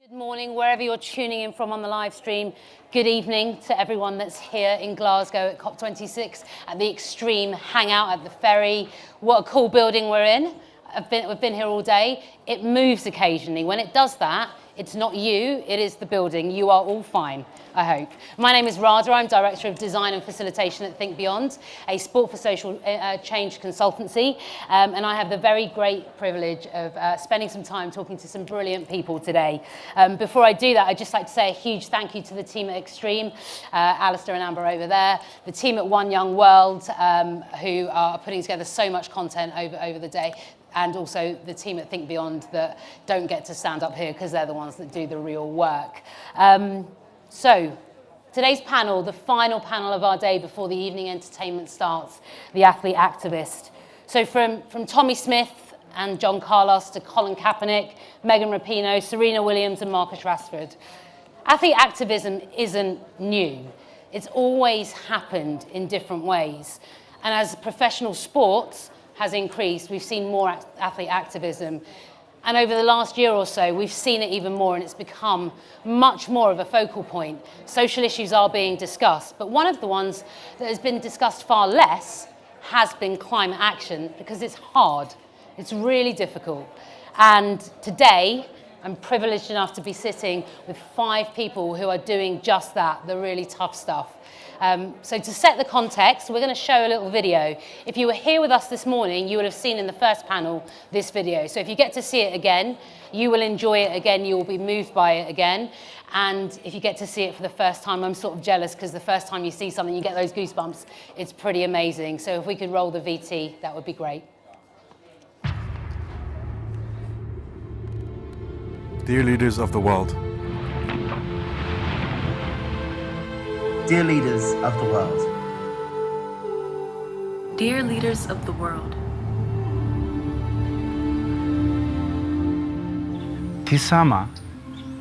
Good morning, wherever you're tuning in from on the live stream. Good evening to everyone that's here in Glasgow at COP26 at the Extreme Hangout at the ferry. What a cool building we're in. We've been here all day. It moves occasionally. When it does that, it's not you, it is the building. You are all fine, I hope. My name is Radha. I'm Director of Design and Facilitation at Think Beyond, a sport for social change consultancy. And I have the very great privilege of spending some time talking to some brilliant people today. Before I do that, I'd just like to say a huge thank you to the team at Extreme, Alistair and Amber over there, the team at One Young World, who are putting together so much content over the day, and also the team at Think Beyond that don't get to stand up here because they're the ones that do the real work. So today's panel, the final panel of our day before the evening entertainment starts, the athlete activist. So from Tommy Smith and John Carlos to Colin Kaepernick, Megan Rapinoe, Serena Williams and Marcus Rashford. Athlete activism isn't new. It's always happened in different ways. And as professional sports has increased, we've seen more athlete activism. And over the last year or so, we've seen it even more, and it's become much more of a focal point. Social issues are being discussed, but one of the ones that has been discussed far less has been climate action, because it's hard. It's really difficult. And today, I'm privileged enough to be sitting with 5 people who are doing just that, the really tough stuff. So to set the context, we're going to show a little video. If you were here with us this morning, you would have seen in the first panel this video. So if you get to see it again, you will enjoy it again, you will be moved by it again. And if you get to see it for the first time, I'm sort of jealous, because the first time you see something, you get those goosebumps. It's pretty amazing. So if we could roll the VT, that would be great. Dear leaders of the world. Dear leaders of the world. Dear leaders of the world. This summer,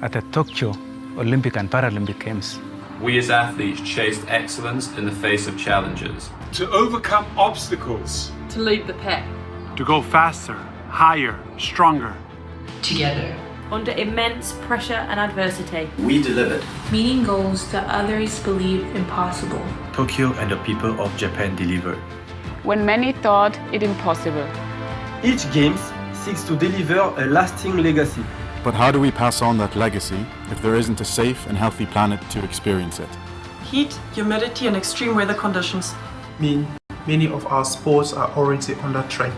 at the Tokyo Olympic and Paralympic Games, we as athletes chased excellence in the face of challenges. To overcome obstacles. To lead the pack. To go faster, higher, stronger. Together. Under immense pressure and adversity, We delivered. Meeting goals that others believed impossible. Tokyo and the people of Japan delivered. When many thought it impossible. Each Games seeks to deliver a lasting legacy. But how do we pass on that legacy if there isn't a safe and healthy planet to experience it? Heat, humidity and extreme weather conditions mean many of our sports are already under threat.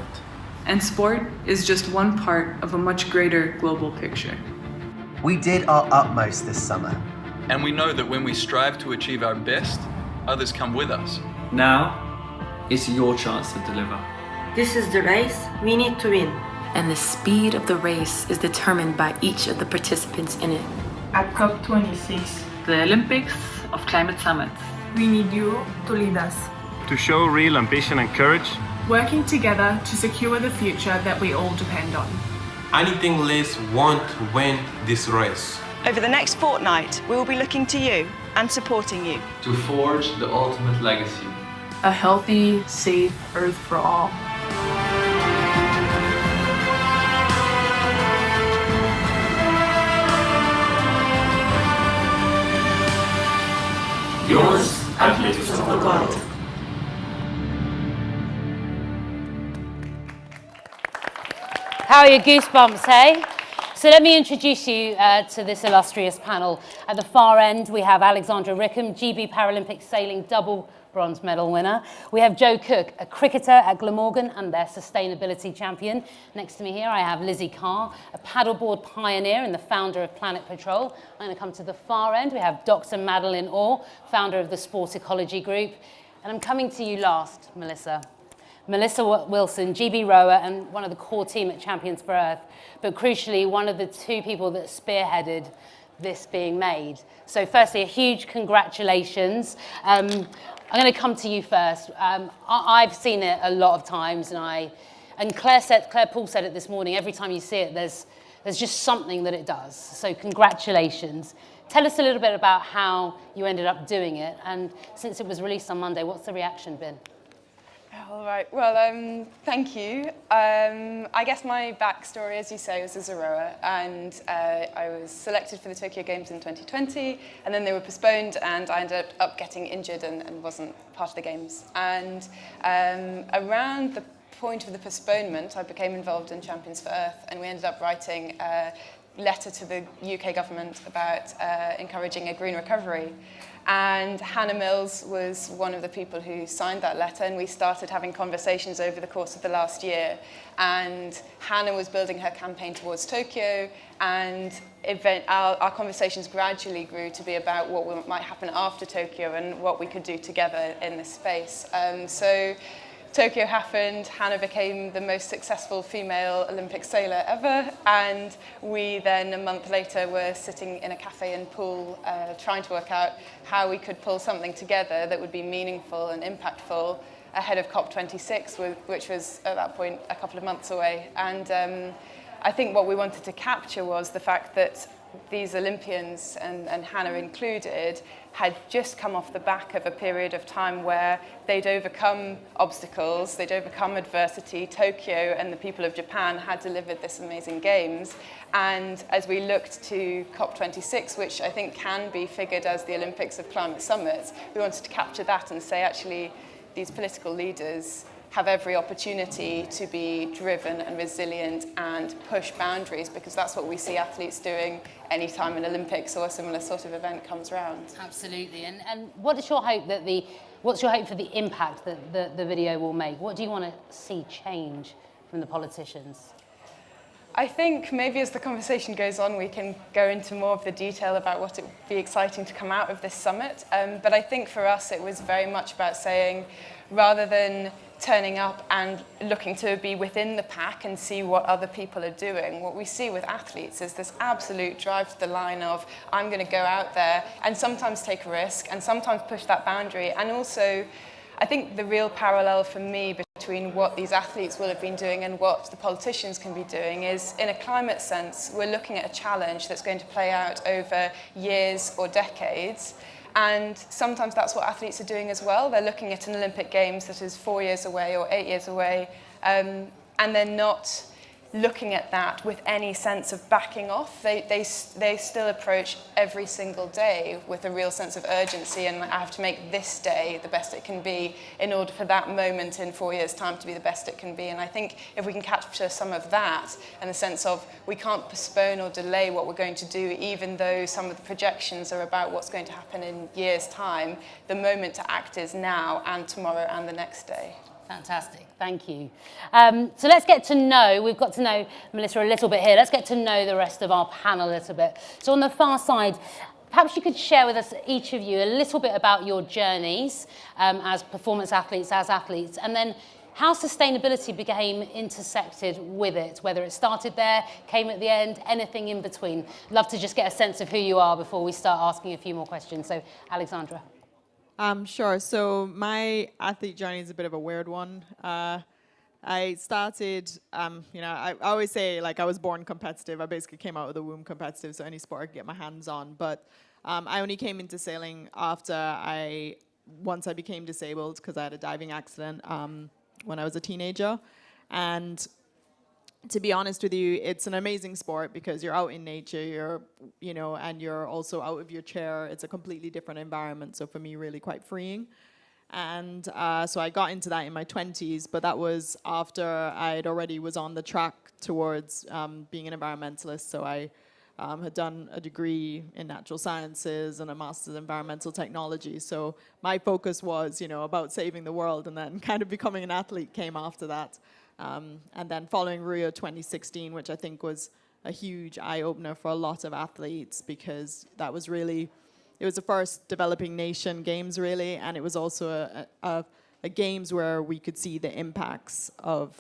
And sport is just one part of a much greater global picture. We did our utmost this summer. And we know that when we strive to achieve our best, others come with us. Now, it's your chance to deliver. This is the race we need to win. And the speed of the race is determined by each of the participants in it. At COP26, The Olympics of Climate Summits. we need you to lead us. To show real ambition and courage. working together to secure the future that we all depend on. Anything less won't win this race. Over the next fortnight, we will be looking to you and supporting you. To forge the ultimate legacy. A healthy, safe Earth for all. Yours, athletes of the world. How are your goosebumps, hey? So let me introduce you to this illustrious panel. At the far end, we have Alexandra Rickham, GB Paralympic sailing double bronze medal winner. We have Joe Cook, a cricketer at Glamorgan and their sustainability champion. Next to me here, I have Lizzie Carr, a paddleboard pioneer and the founder of Planet Patrol. I'm going to come to the far end. We have Dr. Madeline Orr, founder of the Sport Ecology Group. And I'm coming to you last, Melissa. Melissa Wilson, GB rower and one of the core team at Champions for Earth, but crucially one of the 2 people that spearheaded this being made. So firstly, a huge congratulations. I'm going to come to you first. I've seen it a lot of times, and Claire Poole said it this morning, every time you see it, there's just something that it does. So congratulations. Tell us a little bit about how you ended up doing it, and since it was released on Monday, what's the reaction been? All right, well, thank you. I guess my backstory, as you say, was as a rower, and I was selected for the Tokyo Games in 2020, and then they were postponed, and I ended up getting injured and wasn't part of the Games. And around the point of the postponement, I became involved in Champions for Earth, and we ended up writing a letter to the UK government about encouraging a green recovery. And Hannah Mills was one of the people who signed that letter, and we started having conversations over the course of the last year. And Hannah was building her campaign towards Tokyo, and our conversations gradually grew to be about what might happen after Tokyo and what we could do together in this space. So Tokyo happened, Hannah became the most successful female Olympic sailor ever, and we then, a month later, were sitting in a cafe in Poole trying to work out how we could pull something together that would be meaningful and impactful ahead of COP26, which was at that point a couple of months away. And I think what we wanted to capture was the fact that these Olympians, and Hannah included, had just come off the back of a period of time where they'd overcome obstacles, they'd overcome adversity. Tokyo and the people of Japan had delivered this amazing games. And as we looked to COP26, which I think can be figured as the Olympics of climate summits, we wanted to capture that and say, actually, these political leaders have every opportunity to be driven and resilient and push boundaries, because that's what we see athletes doing anytime an Olympics or a similar sort of event comes around. Absolutely. And what is your hope that what's your hope for the impact that the video will make? What do you want to see change from the politicians? I think maybe as the conversation goes on, we can go into more of the detail about what it would be exciting to come out of this summit. But I think for us, it was very much about saying, rather than turning up and looking to be within the pack and see what other people are doing, what we see with athletes is this absolute drive to the line of, I'm going to go out there and sometimes take a risk and sometimes push that boundary. And also, I think the real parallel for me between what these athletes will have been doing and what the politicians can be doing is, in a climate sense, we're looking at a challenge that's going to play out over years or decades. And sometimes that's what athletes are doing as well. They're looking at an Olympic Games that is 4 years away or 8 years away, and they're not looking at that with any sense of backing off. They still approach every single day with a real sense of urgency, and I have to make this day the best it can be in order for that moment in 4 years' time to be the best it can be. And I think if we can capture some of that, and the sense of we can't postpone or delay what we're going to do, even though some of the projections are about what's going to happen in years' time, the moment to act is now and tomorrow and the next day. Fantastic, thank you. So let's get to know, we've got to know Melissa a little bit here. Let's get to know the rest of our panel a little bit. So on the far side, perhaps you could share with us, each of you, a little bit about your journeys as performance athletes, and then how sustainability became intersected with it, whether it started there, came at the end, anything in between. Love to just get a sense of who you are before we start asking a few more questions. So, Alexandra. Sure. So my athlete journey is a bit of a weird one. I started, I always say, like, I was born competitive. I basically came out of the womb competitive, so any sport I could get my hands on. But I only came into sailing once I became disabled, because I had a diving accident when I was a teenager. And to be honest with you, it's an amazing sport because you're out in nature, and you're also out of your chair. It's a completely different environment. So for me, really quite freeing. And so I got into that in my 20s, but that was after I'd already was on the track towards being an environmentalist. So I had done a degree in natural sciences and a master's in environmental technology. So my focus was, about saving the world, and then kind of becoming an athlete came after that. And then following Rio 2016, which I think was a huge eye-opener for a lot of athletes, because that was really, it was the first developing nation games, really, and it was also a games where we could see the impacts of,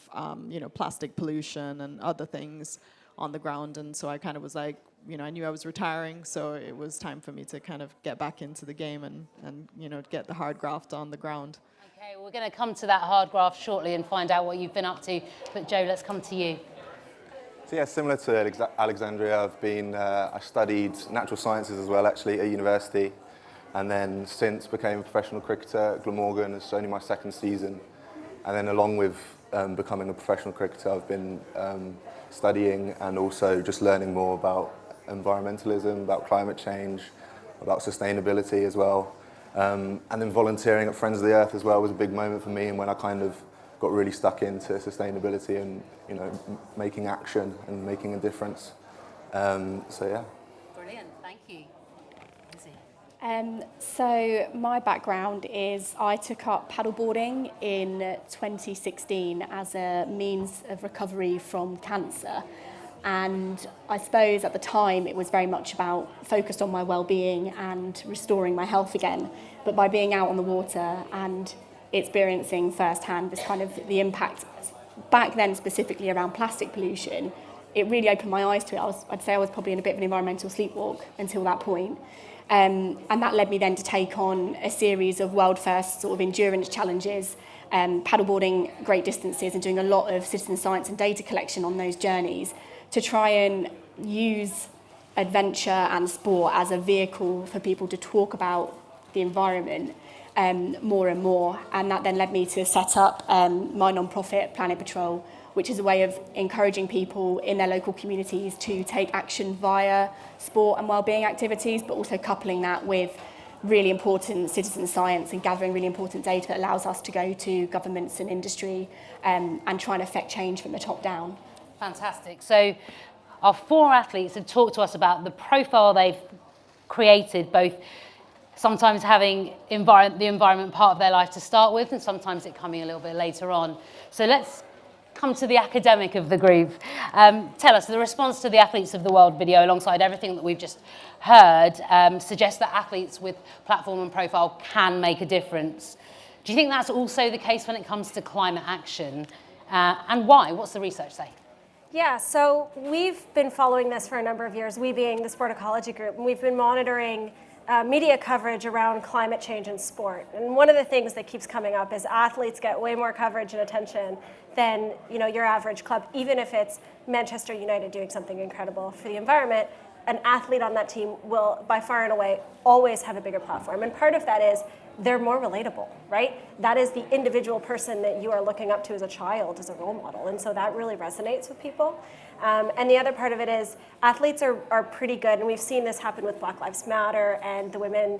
plastic pollution and other things on the ground. And so I kind of was like, I knew I was retiring, so it was time for me to kind of get back into the game and get the hard graft on the ground. Okay, we're going to come to that hard graft shortly and find out what you've been up to. But Joe, let's come to you. So yeah, similar to Alexandria, I studied natural sciences as well, actually, at university, and then since became a professional cricketer at Glamorgan. It's only my second season, And then along with becoming a professional cricketer, I've been studying and also just learning more about environmentalism, about climate change, about sustainability as well. And then volunteering at Friends of the Earth as well was a big moment for me, and when I kind of got really stuck into sustainability and making action and making a difference. So yeah. Brilliant, thank you. So my background is I took up paddleboarding in 2016 as a means of recovery from cancer. And I suppose at the time it was very much about focused on my well-being and restoring my health again. But by being out on the water and experiencing firsthand this kind of the impact back then specifically around plastic pollution, it really opened my eyes to it. I'd say I was probably in a bit of an environmental sleepwalk until that point. And that led me then to take on a series of world first sort of endurance challenges, paddleboarding great distances and doing a lot of citizen science and data collection on those journeys to try and use adventure and sport as a vehicle for people to talk about the environment more and more. And that then led me to set up my non-profit Planet Patrol, which is a way of encouraging people in their local communities to take action via sport and wellbeing activities, but also coupling that with really important citizen science and gathering really important data that allows us to go to governments and industry and try and affect change from the top down. Fantastic. So our 4 athletes have talked to us about the profile they've created, both sometimes having the environment part of their life to start with and sometimes it coming a little bit later on. So let's come to the academic of the group. Tell us, the response to the Athletes of the World video, alongside everything that we've just heard, suggests that athletes with platform and profile can make a difference. Do you think that's also the case when it comes to climate action? And why? What's the research say? Yeah, so we've been following this for a number of years, we being the Sport Ecology Group, and we've been monitoring media coverage around climate change in sport. And one of the things that keeps coming up is athletes get way more coverage and attention than your average club, even if it's Manchester United doing something incredible for the environment. An athlete on that team will, by far and away, always have a bigger platform. And part of that is they're more relatable, right? That is the individual person that you are looking up to as a child, as a role model. And so that really resonates with people. And the other part of it is athletes are pretty good, and we've seen this happen with Black Lives Matter and the women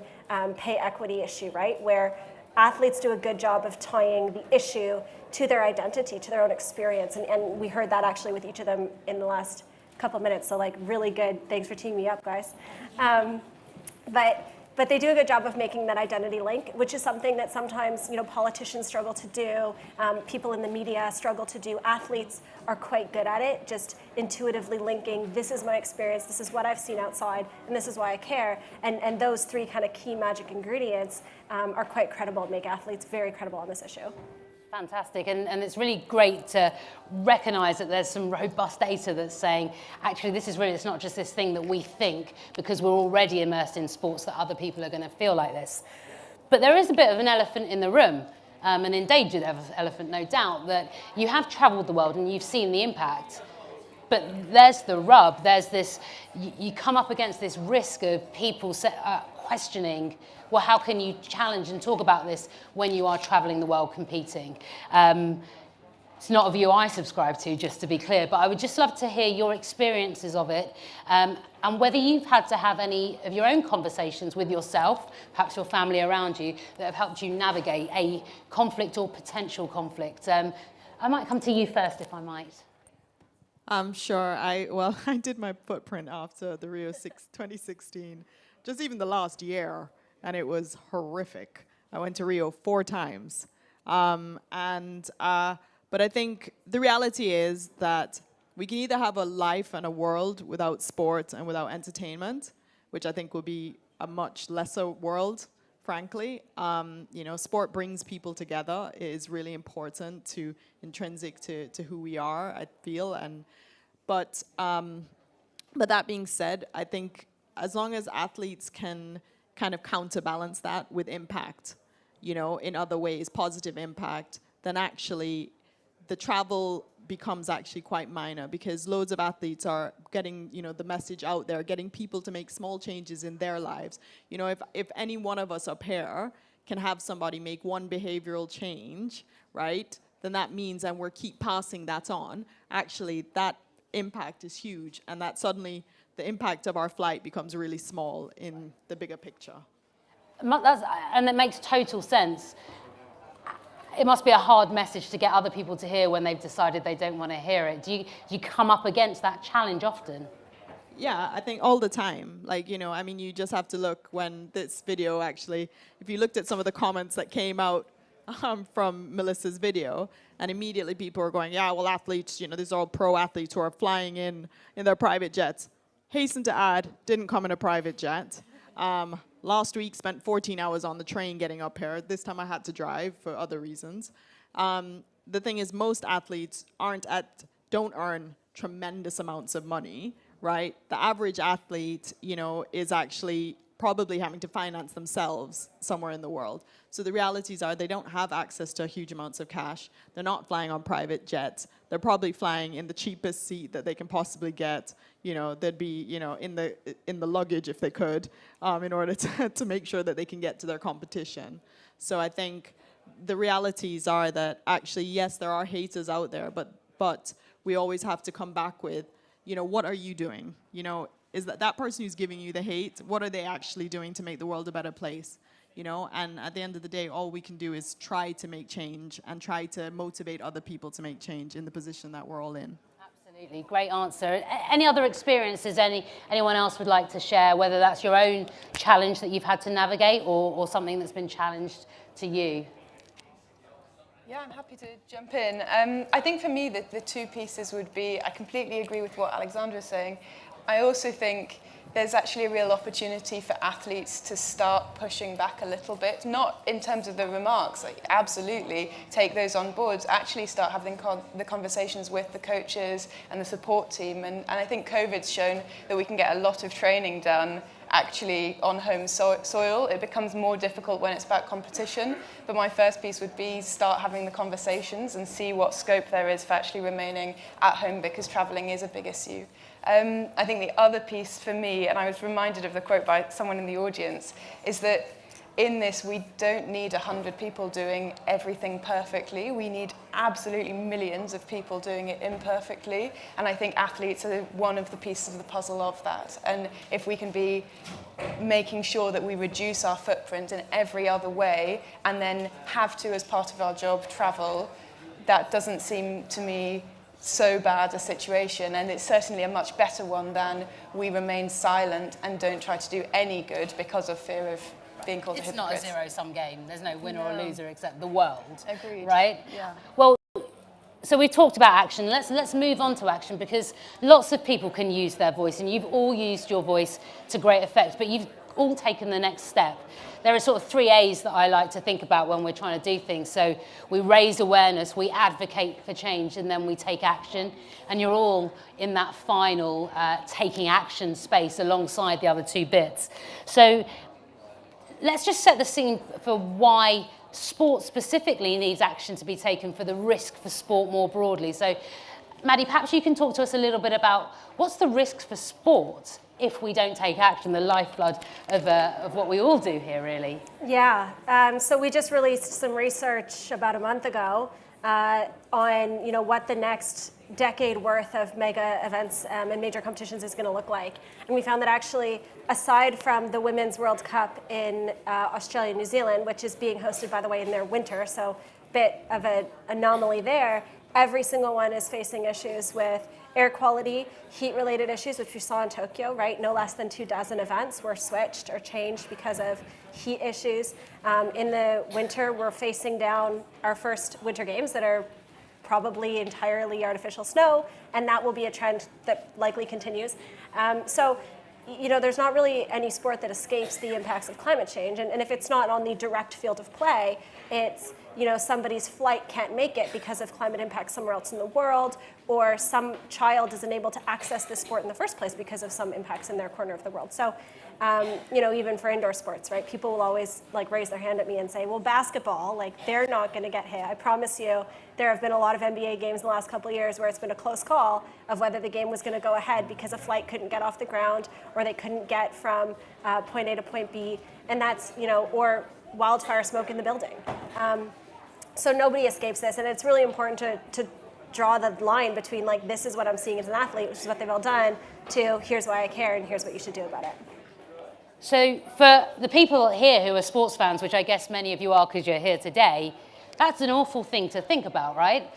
pay equity issue, right? Where athletes do a good job of tying the issue to their identity, to their own experience. And we heard that actually with each of them in the last couple minutes, so like really good. Thanks for teaming me up, guys. But they do a good job of making that identity link, which is something that sometimes politicians struggle to do, people in the media struggle to do. Athletes are quite good at it, just intuitively linking, this is my experience, this is what I've seen outside, and this is why I care. And those 3 kind of key magic ingredients are quite credible, make athletes very credible on this issue. Fantastic, and it's really great to recognise that there's some robust data that's saying, actually, this is really, it's not just this thing that we think because we're already immersed in sports that other people are going to feel like this. But there is a bit of an elephant in the room, an endangered elephant, no doubt, that you have travelled the world and you've seen the impact. But there's the rub, there's this, you come up against this risk of people questioning, well, how can you challenge and talk about this when you are travelling the world competing? It's not a view I subscribe to, just to be clear, but I would just love to hear your experiences of it and whether you've had to have any of your own conversations with yourself, perhaps your family around you, that have helped you navigate a conflict or potential conflict. I might come to you first, if I might. Sure. I did my footprint after the Rio 2016, just even the last year, and it was horrific. I went to Rio 4 times. But I think the reality is that we can either have a life and a world without sport and without entertainment, which I think will be a much lesser world, frankly. Sport brings people together. It is really important intrinsic to who we are, I feel. But that being said, I think as long as athletes can kind of counterbalance that with impact, in other ways, positive impact, then actually the travel becomes actually quite minor, because loads of athletes are getting, the message out there, getting people to make small changes in their lives. If any one of us up here can have somebody make one behavioral change, right, then that means, and we're keep passing that on, actually that impact is huge, and that suddenly the impact of our flight becomes really small in the bigger picture. And it makes total sense. It must be a hard message to get other people to hear when they've decided they don't want to hear it. Do you come up against that challenge often? Yeah, I think all the time. Like, you know, I mean, you just have to look when this video actually, if you looked at some of the comments that came out from Melissa's video, and immediately people are going, yeah, well, athletes, you know, these are all pro athletes who are flying in their private jets. Hasten to add, didn't come in a private jet. Last week, spent 14 hours on the train getting up here. This time I had to drive for other reasons. The thing is, most athletes don't earn tremendous amounts of money, right? The average athlete, you know, is actually probably having to finance themselves somewhere in the world. So the realities are they don't have access to huge amounts of cash. They're not flying on private jets. They're probably flying in the cheapest seat that they can possibly get. You know, they'd be, you know, in the luggage if they could, in order to make sure that they can get to their competition. So I think the realities are that actually, yes, there are haters out there, but we always have to come back with, you know, what are you doing? You know, is that person who's giving you the hate, what are they actually doing to make the world a better place? You know, and at the end of the day, all we can do is try to make change and try to motivate other people to make change in the position that we're all in. Absolutely, great answer. Any other experiences anyone else would like to share, whether that's your own challenge that you've had to navigate or something that's been challenged to you? Yeah, I'm happy to jump in. I think for me, the two pieces would be, I completely agree with what Alexandra is saying. I also think there's actually a real opportunity for athletes to start pushing back a little bit, not in terms of the remarks, like absolutely take those on board, actually start having the conversations with the coaches and the support team. And I think COVID's shown that we can get a lot of training done actually on home soil. It becomes more difficult when it's about competition. But my first piece would be start having the conversations and see what scope there is for actually remaining at home, because traveling is a big issue. I think the other piece for me, and I was reminded of the quote by someone in the audience, is that in this we don't need 100 people doing everything perfectly. We need absolutely millions of people doing it imperfectly. And I think athletes are one of the pieces of the puzzle of that. And if we can be making sure that we reduce our footprint in every other way and then have to, as part of our job, travel, that doesn't seem to me so bad a situation, and it's certainly a much better one than we remain silent and don't try to do any good because of fear of being called a hypocrite. It's not a zero-sum game. There's no winner or loser except the world. Agreed. Right? Yeah. Well, so we've talked about action. Let's move on to action, because lots of people can use their voice, and you've all used your voice to great effect, but you've all taken the next step. There are sort of 3 A's that I like to think about when we're trying to do things. So we raise awareness, we advocate for change, and then we take action. And you're all in that final taking action space alongside the other 2 bits. So let's just set the scene for why sport specifically needs action to be taken for the risk for sport more broadly. So Maddie, perhaps you can talk to us a little bit about what's the risks for sport if we don't take action, the lifeblood of what we all do here, really. Yeah, so we just released some research about a month ago on what the next decade worth of mega events and major competitions is going to look like. And we found that actually, aside from the Women's World Cup in Australia and New Zealand, which is being hosted, by the way, in their winter, so a bit of an anomaly there, every single one is facing issues with air quality, heat-related issues, which we saw in Tokyo, right? No less than 24 events were switched or changed because of heat issues. In the winter, we're facing down our first winter games that are probably entirely artificial snow, and that will be a trend that likely continues. So, there's not really any sport that escapes the impacts of climate change, and if it's not on the direct field of play, it's somebody's flight can't make it because of climate impacts somewhere else in the world, or some child isn't able to access this sport in the first place because of some impacts in their corner of the world. So, even for indoor sports, right? People will always raise their hand at me and say, well, basketball, they're not going to get hit. I promise you, there have been a lot of NBA games in the last couple of years where it's been a close call of whether the game was going to go ahead because a flight couldn't get off the ground, or they couldn't get from point A to point B, and that's, or wildfire smoke in the building. So nobody escapes this, and it's really important to draw the line between like, this is what I'm seeing as an athlete, which is what they've all done, to here's why I care and here's what you should do about it. So for the people here who are sports fans, which I guess many of you are because you're here today, that's an awful thing to think about, right?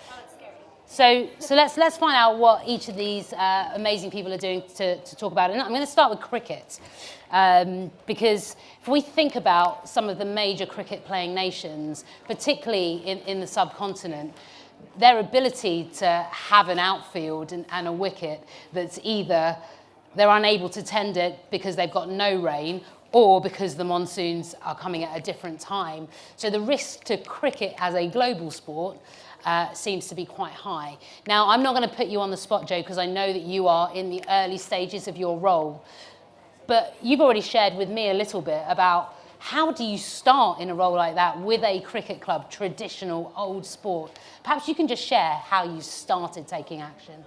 So let's find out what each of these amazing people are doing to talk about it. And I'm going to start with cricket, because if we think about some of the major cricket playing nations, particularly in the subcontinent, their ability to have an outfield and a wicket that's either they're unable to tend it because they've got no rain or because the monsoons are coming at a different time. So the risk to cricket as a global sport seems to be quite high. Now, I'm not going to put you on the spot, Joe, because I know that you are in the early stages of your role. But you've already shared with me a little bit about how do you start in a role like that with a cricket club, traditional old sport? Perhaps you can just share how you started taking action.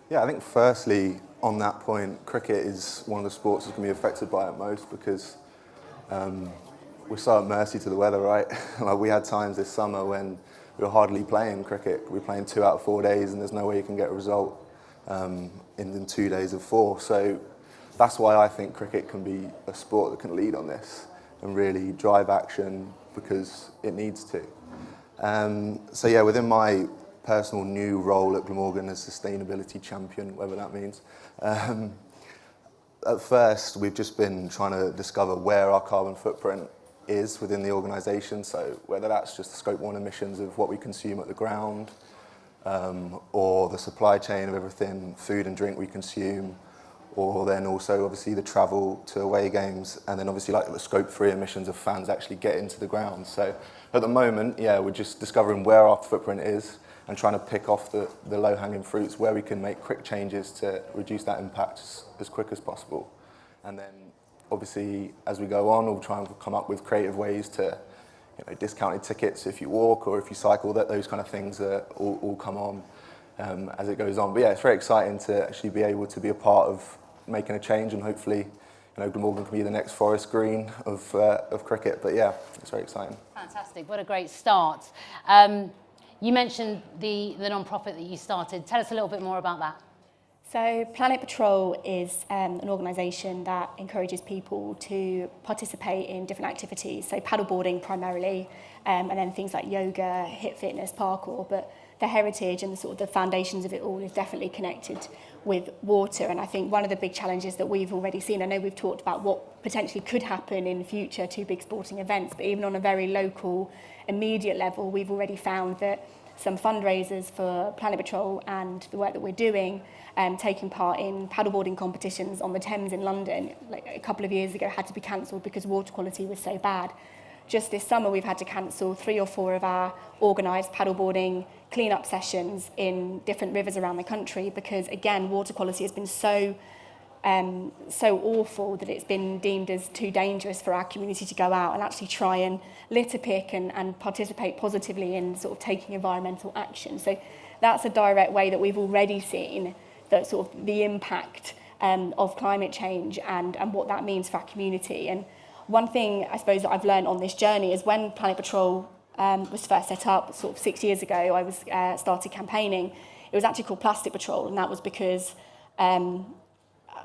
Yeah, I think firstly, on that point, cricket is one of the sports that's going to be affected by it most because we're so at mercy to the weather, right? Like we had times this summer when we were hardly playing cricket. We were playing 2 out of 4 days and there's no way you can get a result in 2 days of 4. So that's why I think cricket can be a sport that can lead on this and really drive action because it needs to. So yeah, within my personal new role at Glamorgan as sustainability champion, whatever that means, at first we've just been trying to discover where our carbon footprint is within the organisation, so whether that's just the Scope 1 emissions of what we consume at the ground, or the supply chain of everything, food and drink we consume, or then also obviously the travel to away games, and then obviously like the Scope 3 emissions of fans actually get into the ground. So at the moment, yeah, we're just discovering where our footprint is and trying to pick off the low-hanging fruits where we can make quick changes to reduce that impact as quick as possible. And then obviously as we go on, we'll try and come up with creative ways to, you know, discounted tickets if you walk or if you cycle, that those kind of things all come on as it goes on. But yeah, it's very exciting to actually be able to be a part of making a change, and hopefully, you know, Glamorgan can be the next Forest Green of cricket. But yeah, it's very exciting. Fantastic, what a great start. You mentioned the non-profit that you started. Tell us a little bit more about that. So Planet Patrol is an organisation that encourages people to participate in different activities, so paddleboarding primarily, and then things like yoga, HIIT fitness, parkour, but the heritage and the sort of the foundations of it all is definitely connected with water. And I think one of the big challenges that we've already seen, I know we've talked about what potentially could happen in future to big sporting events, but even on a very local, immediate level, we've already found that some fundraisers for Planet Patrol and the work that we're doing, taking part in paddleboarding competitions on the Thames in London, like a couple of years ago, had to be cancelled because water quality was so bad. Just this summer, we've had to cancel 3 or 4 of our organised paddleboarding clean-up sessions in different rivers around the country because, again, water quality has been so awful that it's been deemed as too dangerous for our community to go out and actually try and litter pick and participate positively in sort of taking environmental action. So that's a direct way that we've already seen that sort of the impact of climate change and what that means for our community. And one thing I suppose that I've learned on this journey is when Planet Patrol was first set up sort of 6 years ago, I was started campaigning. It was actually called Plastic Patrol, and that was because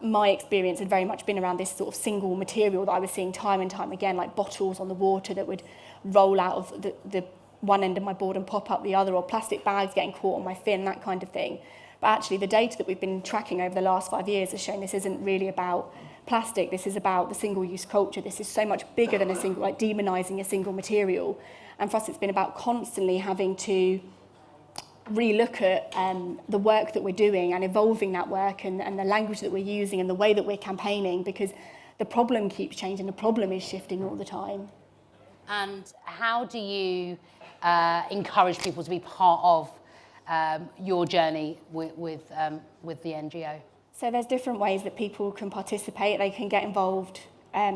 my experience had very much been around this sort of single material that I was seeing time and time again, like bottles on the water that would roll out of the one end of my board and pop up the other, or plastic bags getting caught on my fin, that kind of thing. But actually the data that we've been tracking over the last 5 years has shown this isn't really about plastic, this is about the single-use culture. This is so much bigger than a single, like demonising a single material. And for us, it's been about constantly having to relook at the work that we're doing and evolving that work and the language that we're using and the way that we're campaigning, because the problem keeps changing, the problem is shifting all the time. And how do you encourage people to be part of your journey with the NGO? So there's different ways that people can participate. They can get involved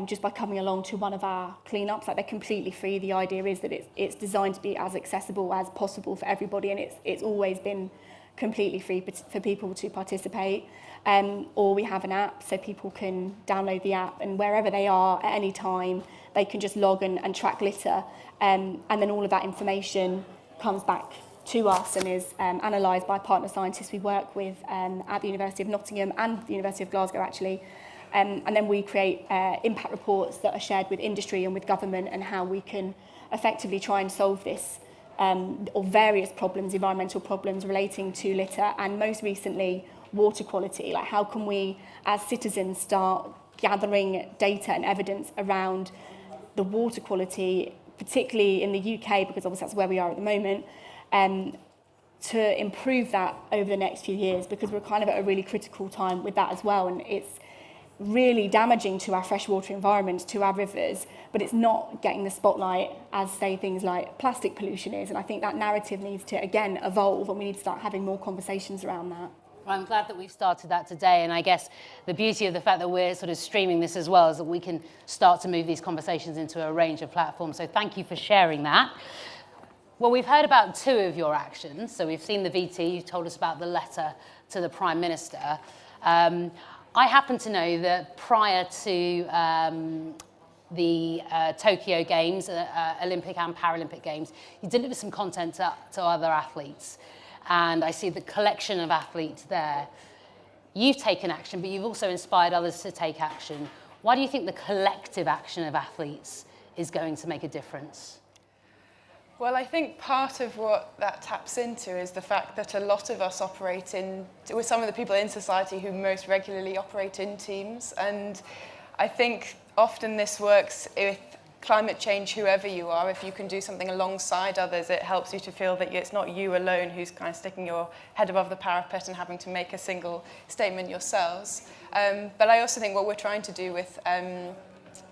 just by coming along to one of our cleanups. Like, they're completely free. The idea is that it's designed to be as accessible as possible for everybody, and it's always been completely free for people to participate. Or we have an app so people can download the app, and wherever they are at any time, they can just log and track litter. And then all of that information comes back to us and is analysed by partner scientists we work with at the University of Nottingham and the University of Glasgow, actually. And then we create impact reports that are shared with industry and with government, and how we can effectively try and solve this or various problems, environmental problems relating to litter, and most recently water quality. Like, how can we as citizens start gathering data and evidence around the water quality, particularly in the UK, because obviously that's where we are at the moment, to improve that over the next few years, because we're kind of at a really critical time with that as well, and it's really damaging to our freshwater environment, to our rivers, but it's not getting the spotlight as, say, things like plastic pollution is. And I think that narrative needs to, again, evolve, and we need to start having more conversations around that. Well, I'm glad that we've started that today, and I guess the beauty of the fact that we're sort of streaming this as well is that we can start to move these conversations into a range of platforms. So thank you for sharing that. Well, we've heard about two of your actions. So we've seen the VT, you told us about the letter to the Prime Minister. I happen to know that prior to the Tokyo Games, Olympic and Paralympic Games, you delivered some content to other athletes. And I see the collection of athletes there. You've taken action, but you've also inspired others to take action. Why do you think the collective action of athletes is going to make a difference? Well, I think part of what that taps into is the fact that a lot of us operate with some of the people in society who most regularly operate in teams. And I think often this works with climate change, whoever you are. If you can do something alongside others, it helps you to feel that it's not you alone who's kind of sticking your head above the parapet and having to make a single statement yourselves. But I also think what we're trying to do with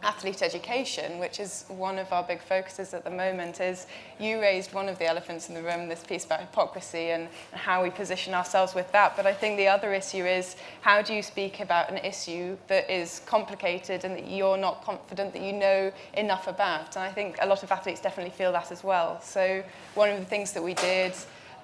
athlete education, which is one of our big focuses at the moment, is you raised one of the elephants in the room, this piece about hypocrisy and how we position ourselves with that. But I think the other issue is, how do you speak about an issue that is complicated and that you're not confident that you know enough about? And I think a lot of athletes definitely feel that as well. So one of the things that we did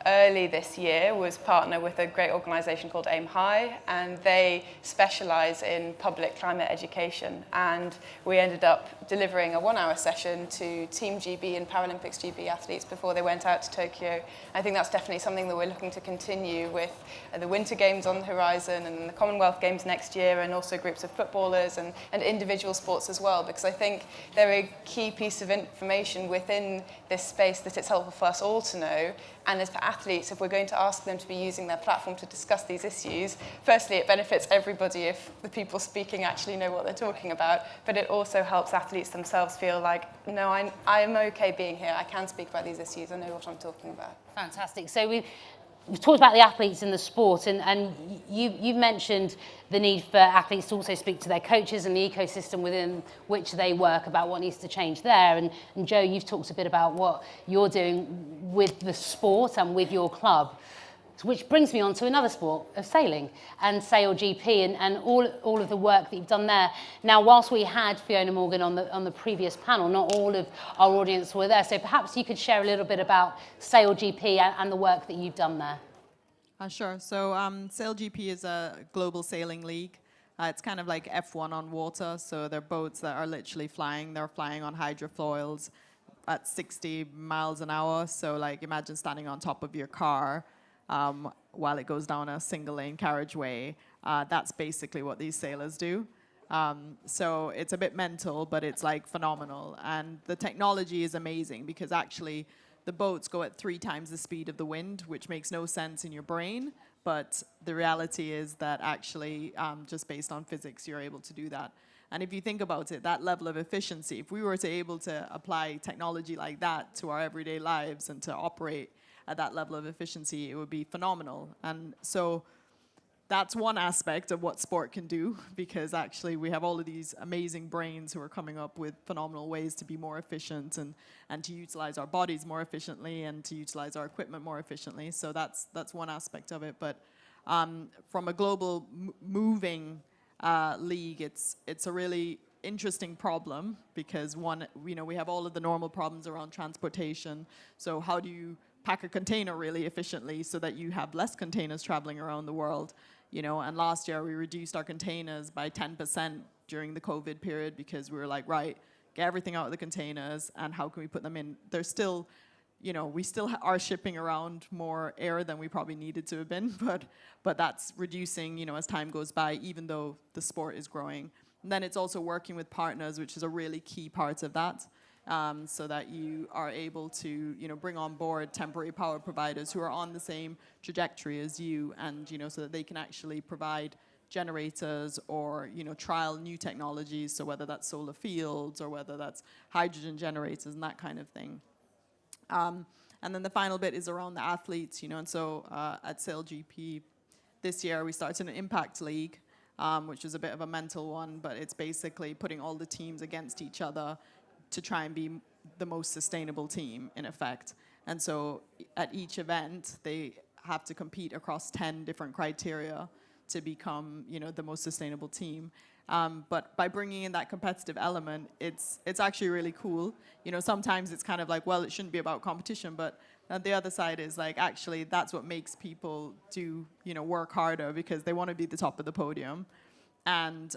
early this year was partner with a great organisation called Aim High, and they specialise in public climate education. And we ended up delivering a 1-hour session to Team GB and Paralympics GB athletes before they went out to Tokyo. I think that's definitely something that we're looking to continue with the Winter Games on the horizon and the Commonwealth Games next year, and also groups of footballers and individual sports as well, because I think they're a key piece of information within this space that it's helpful for us all to know. And as for athletes, if we're going to ask them to be using their platform to discuss these issues, firstly, it benefits everybody if the people speaking actually know what they're talking about, but it also helps athletes themselves feel like, no, I'm okay being here, I can speak about these issues, I know what I'm talking about. Fantastic. So we've talked about the athletes in the sport, and you've mentioned the need for athletes to also speak to their coaches and the ecosystem within which they work about what needs to change there. And Joe, you've talked a bit about what you're doing with the sport and with your club, which brings me on to another sport of sailing and Sail GP and all of the work that you've done there. Now, whilst we had Fiona Morgan on the previous panel, not all of our audience were there. So perhaps you could share a little bit about Sail GP and the work that you've done there. Sure. So Sail GP is a global sailing league. It's kind of like F1 on water. So they're boats that are literally flying. They're flying on hydrofoils at 60 miles an hour. So like imagine standing on top of your car while it goes down a single lane carriageway. That's basically what these sailors do. So it's a bit mental, but it's like phenomenal. And the technology is amazing because actually the boats go at 3 times the speed of the wind, which makes no sense in your brain. But the reality is that actually, just based on physics, you're able to do that. And if you think about it, that level of efficiency, if we were to able to apply technology like that to our everyday lives and to operate at that level of efficiency, it would be phenomenal. And so that's one aspect of what sport can do, because actually we have all of these amazing brains who are coming up with phenomenal ways to be more efficient and to utilize our bodies more efficiently and to utilize our equipment more efficiently. So that's one aspect of it. But from a global moving league, it's a really interesting problem because we have all of the normal problems around transportation. So how do you pack a container really efficiently so that you have less containers traveling around the world. And last year we reduced our containers by 10% during the COVID period because we were like, right, get everything out of the containers and how can we put them in? There's still, we still are shipping around more air than we probably needed to have been, but that's reducing, as time goes by, even though the sport is growing. And then it's also working with partners, which is a really key part of that, so that you are able to, bring on board temporary power providers who are on the same trajectory as you, and so that they can actually provide generators or trial new technologies. So whether that's solar fields or whether that's hydrogen generators and that kind of thing. And then the final bit is around the athletes, and so at SailGP this year we started an impact league, which is a bit of a mental one, but it's basically putting all the teams against each other to try and be the most sustainable team, in effect. And so at each event, they have to compete across 10 different criteria to become, the most sustainable team. But by bringing in that competitive element, it's actually really cool. Sometimes it's kind of like, well, it shouldn't be about competition, but the other side is like, actually, that's what makes people do, work harder because they want to be the top of the podium. And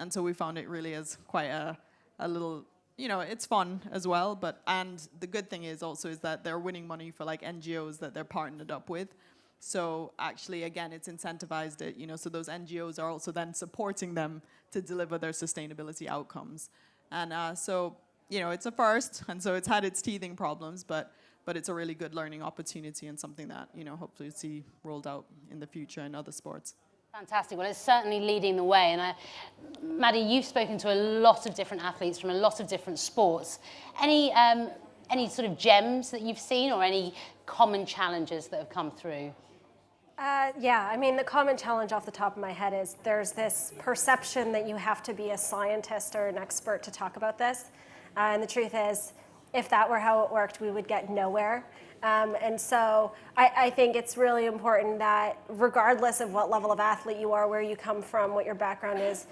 so we found it really as quite a little, it's fun as well. And the good thing is that they're winning money for like NGOs that they're partnered up with. So actually, again, it's incentivized it, so those NGOs are also then supporting them to deliver their sustainability outcomes. And so, it's a first, and so it's had its teething problems, but it's a really good learning opportunity and something that, hopefully you'll see rolled out in the future in other sports. Fantastic. Well, it's certainly leading the way. And Maddie, you've spoken to a lot of different athletes from a lot of different sports. Any sort of gems that you've seen or any common challenges that have come through? Yeah, I mean, the common challenge off the top of my head is there's this perception that you have to be a scientist or an expert to talk about this. And the truth is, if that were how it worked, we would get nowhere. And so I think it's really important that regardless of what level of athlete you are, where you come from, what your background is,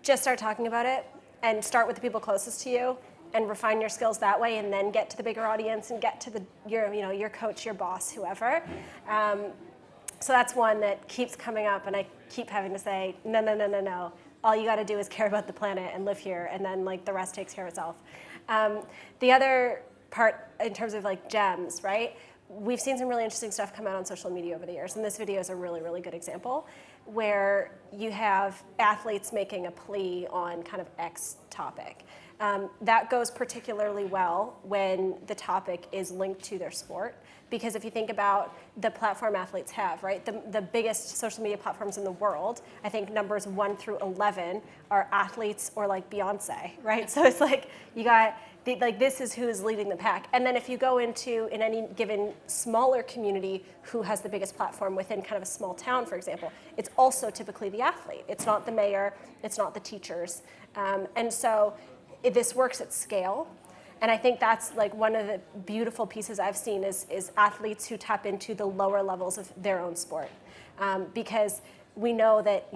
just start talking about it and start with the people closest to you and refine your skills that way, and then get to the bigger audience and get to your coach, your boss, whoever. So that's one that keeps coming up, and I keep having to say, no. All you got to do is care about the planet and live here, and then the rest takes care of itself. The other part, in terms of gems, right? We've seen some really interesting stuff come out on social media over the years, and this video is a really, really good example, where you have athletes making a plea on kind of X topic. That goes particularly well when the topic is linked to their sport. Because if you think about the platform athletes have, right? The biggest social media platforms in the world, I think numbers 1 through 11 are athletes or like Beyonce, right? So it's like you got, this is who is leading the pack. And then if you go into, in any given smaller community, who has the biggest platform within kind of a small town, for example, it's also typically the athlete. It's not the mayor, it's not the teachers. And so this works at scale. And I think that's one of the beautiful pieces I've seen is athletes who tap into the lower levels of their own sport. Because we know that,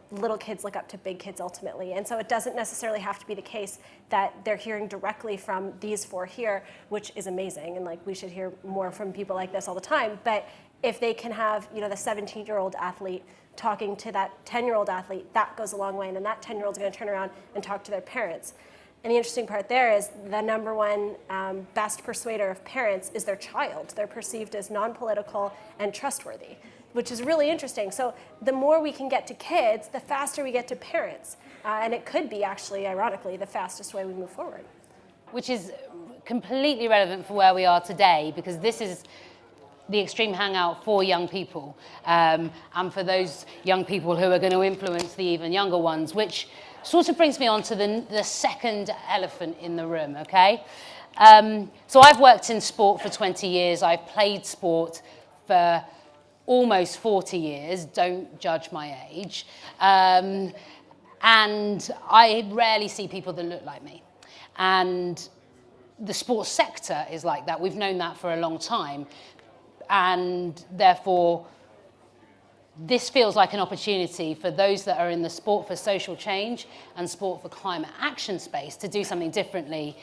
little kids look up to big kids ultimately. And so it doesn't necessarily have to be the case that they're hearing directly from these 4 here, which is amazing. And we should hear more from people like this all the time. But if they can have, the 17-year-old athlete talking to that 10-year-old athlete, that goes a long way. And then that 10-year-old is going to turn around and talk to their parents. And the interesting part there is the number one best persuader of parents is their child. They're perceived as non-political and trustworthy, which is really interesting. So the more we can get to kids, the faster we get to parents. And it could be actually, ironically, the fastest way we move forward. Which is completely relevant for where we are today, because this is the Extreme Hangout for young people, and for those young people who are going to influence the even younger ones, which sort of brings me on to the second elephant in the room, okay? So I've worked in sport for 20 years. I've played sport for almost 40 years. Don't judge my age. And I rarely see people that look like me. And the sports sector is like that. We've known that for a long time. And therefore, this feels like an opportunity for those that are in the sport for social change and sport for climate action space to do something differently.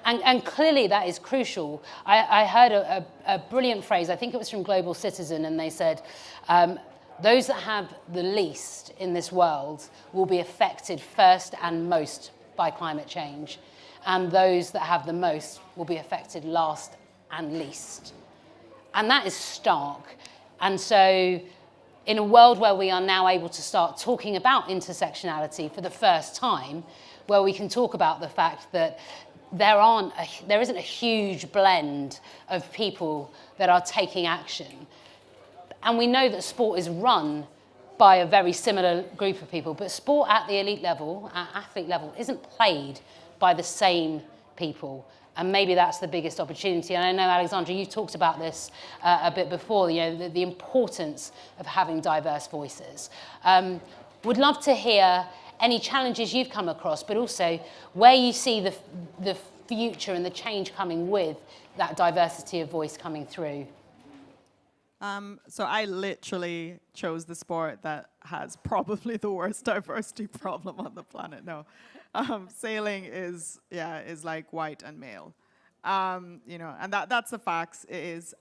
And clearly that is crucial. I heard a brilliant phrase, I think it was from Global Citizen, and they said, those that have the least in this world will be affected first and most by climate change, and those that have the most will be affected last and least. And that is stark. And so in a world where we are now able to start talking about intersectionality for the first time, where we can talk about the fact that there isn't a huge blend of people that are taking action. And we know that sport is run by a very similar group of people, but sport at the elite level, at athlete level, isn't played by the same people. And maybe that's the biggest opportunity. And I know, Alexandra, you talked about this a bit before, you know, the importance of having diverse voices. Would love to hear any challenges you've come across, but also where you see the future and the change coming with that diversity of voice coming through. So I literally chose the sport that has probably the worst diversity problem on the planet. No, sailing is like white and male, you know, and that's the facts. It is.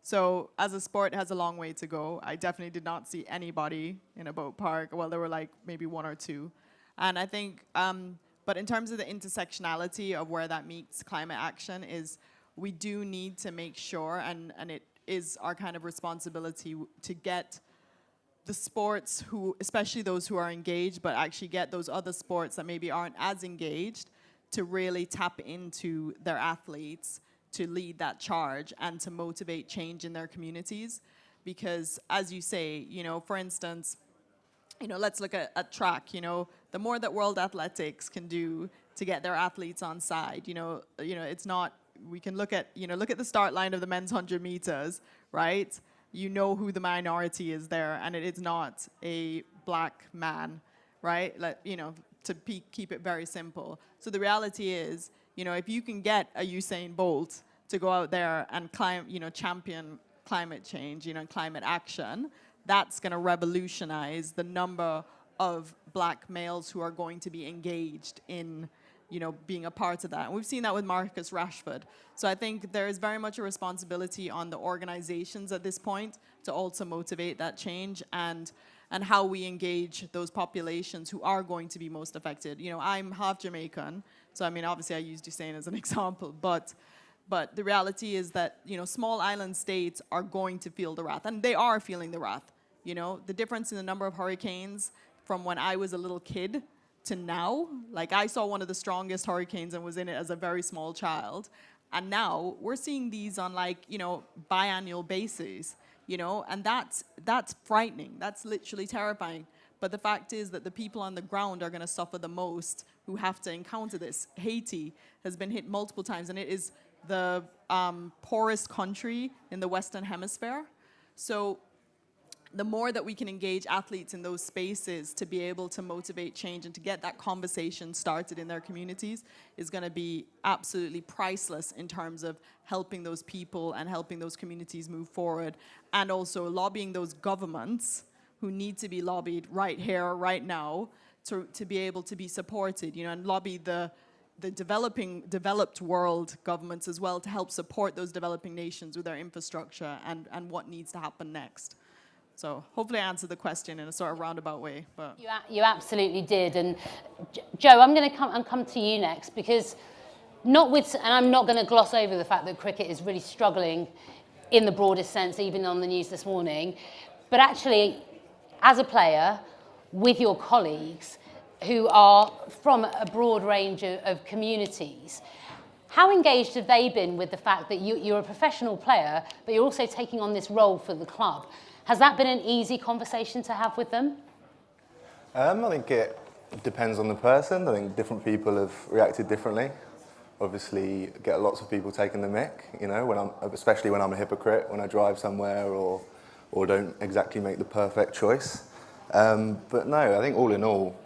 So as a sport, it has a long way to go. I definitely did not see anybody in a boat park. Well, there were like maybe one or two, and I think. But in terms of the intersectionality of where that meets climate action, is we do need to make sure, and it is our kind of responsibility to get the sports who, especially those who are engaged, but actually get those other sports that maybe aren't as engaged to really tap into their athletes to lead that charge and to motivate change in their communities. Because as you say, you know, for instance, you know, let's look at track, you know, the more that World Athletics can do to get their athletes on side, you know, it's not, we can look at the start line of the men's 100 meters, right? You know who the minority is there, and it is not a black man, right? Like, you know, to keep it very simple. So the reality is, you know, if you can get a Usain Bolt to go out there and champion climate change, you know, climate action, that's going to revolutionize the number of black males who are going to be engaged in, you know, being a part of that. And we've seen that with Marcus Rashford. So I think there is very much a responsibility on the organizations at this point to also motivate that change and how we engage those populations who are going to be most affected. You know, I'm half Jamaican, so I mean, obviously I used Usain as an example, but the reality is that, you know, small island states are going to feel the wrath, and they are feeling the wrath. You know, the difference in the number of hurricanes from when I was a little kid to now, like I saw one of the strongest hurricanes and was in it as a very small child. And now we're seeing these on like, you know, biannual basis, you know, and that's frightening. That's literally terrifying. But the fact is that the people on the ground are going to suffer the most who have to encounter this. Haiti has been hit multiple times, and it is the poorest country in the Western Hemisphere. So the more that we can engage athletes in those spaces to be able to motivate change and to get that conversation started in their communities is going to be absolutely priceless in terms of helping those people and helping those communities move forward, and also lobbying those governments who need to be lobbied right here, right now, to be able to be supported, you know, and lobby the developed world governments as well to help support those developing nations with their infrastructure and what needs to happen next. So hopefully I answered the question in a sort of roundabout way. But you absolutely did. And Joe, I'm going to come to you next, because and I'm not going to gloss over the fact that cricket is really struggling in the broadest sense, even on the news this morning. But actually, as a player, with your colleagues who are from a broad range of communities, how engaged have they been with the fact that you're a professional player, but you're also taking on this role for the club? Has that been an easy conversation to have with them? I think it depends on the person. I think different people have reacted differently. Obviously, get lots of people taking the mick, you know, especially when I'm a hypocrite, when I drive somewhere or don't exactly make the perfect choice. But no, I think all in all,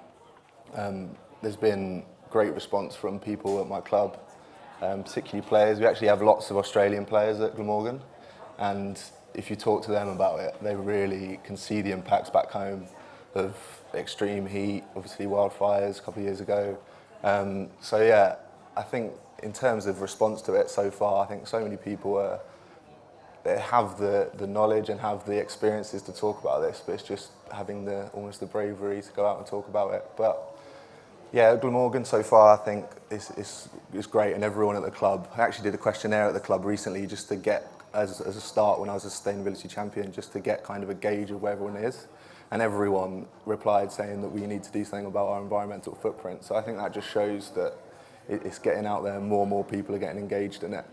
there's been great response from people at my club, particularly players. We actually have lots of Australian players at Glamorgan, and if you talk to them about it, they really can see the impacts back home of extreme heat, obviously wildfires a couple of years ago. So yeah, I think in terms of response to it so far, I think so many people they have the knowledge and have the experiences to talk about this, but it's just having almost the bravery to go out and talk about it. But yeah, Glamorgan so far I think is great, and everyone at the club. I actually did a questionnaire at the club recently just to get, as a start when I was a sustainability champion, just to get kind of a gauge of where everyone is. And everyone replied saying that we need to do something about our environmental footprint. So I think that just shows that it's getting out there, more and more people are getting engaged in it.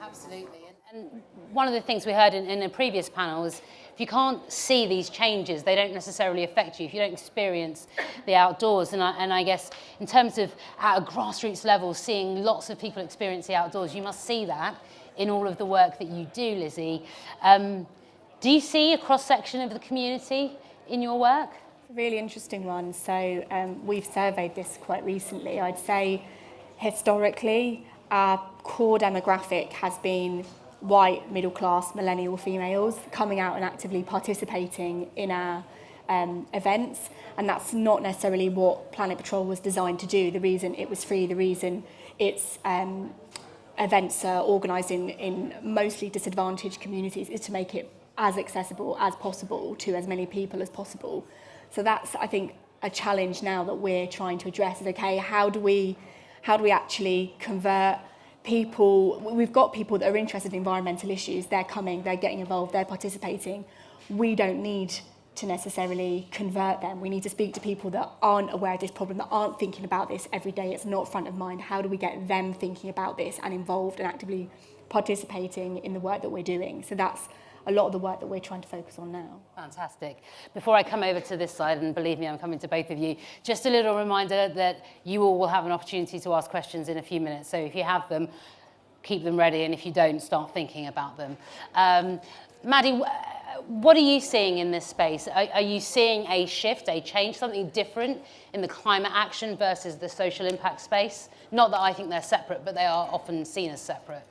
Absolutely. And one of the things we heard in a previous panel is if you can't see these changes, they don't necessarily affect you if you don't experience the outdoors. And I guess in terms of at a grassroots level, seeing lots of people experience the outdoors, you must see that in all of the work that you do, Lizzie. Do you see a cross-section of the community in your work? Really interesting one. So we've surveyed this quite recently. I'd say historically, our core demographic has been white, middle-class, millennial females coming out and actively participating in our events. And that's not necessarily what Planet Patrol was designed to do. The reason it was free, the reason its events are organised in mostly disadvantaged communities is to make it as accessible as possible to as many people as possible. So that's, I think, a challenge now that we're trying to address is, okay, how do we actually convert people? We've got people that are interested in environmental issues, they're coming, they're getting involved, they're participating. We don't need to necessarily convert them. We need to speak to people that aren't aware of this problem, that aren't thinking about this every day, it's not front of mind. How do we get them thinking about this and involved and actively participating in the work that we're doing? So that's a lot of the work that we're trying to focus on now. Fantastic. Before I come over to this side, and believe me, I'm coming to both of you, just a little reminder that you all will have an opportunity to ask questions in a few minutes. So if you have them, keep them ready, and if you don't, start thinking about them. Maddie, what are you seeing in this space? Are you seeing a shift, a change, something different in the climate action versus the social impact space? Not that I think they're separate, but they are often seen as separate.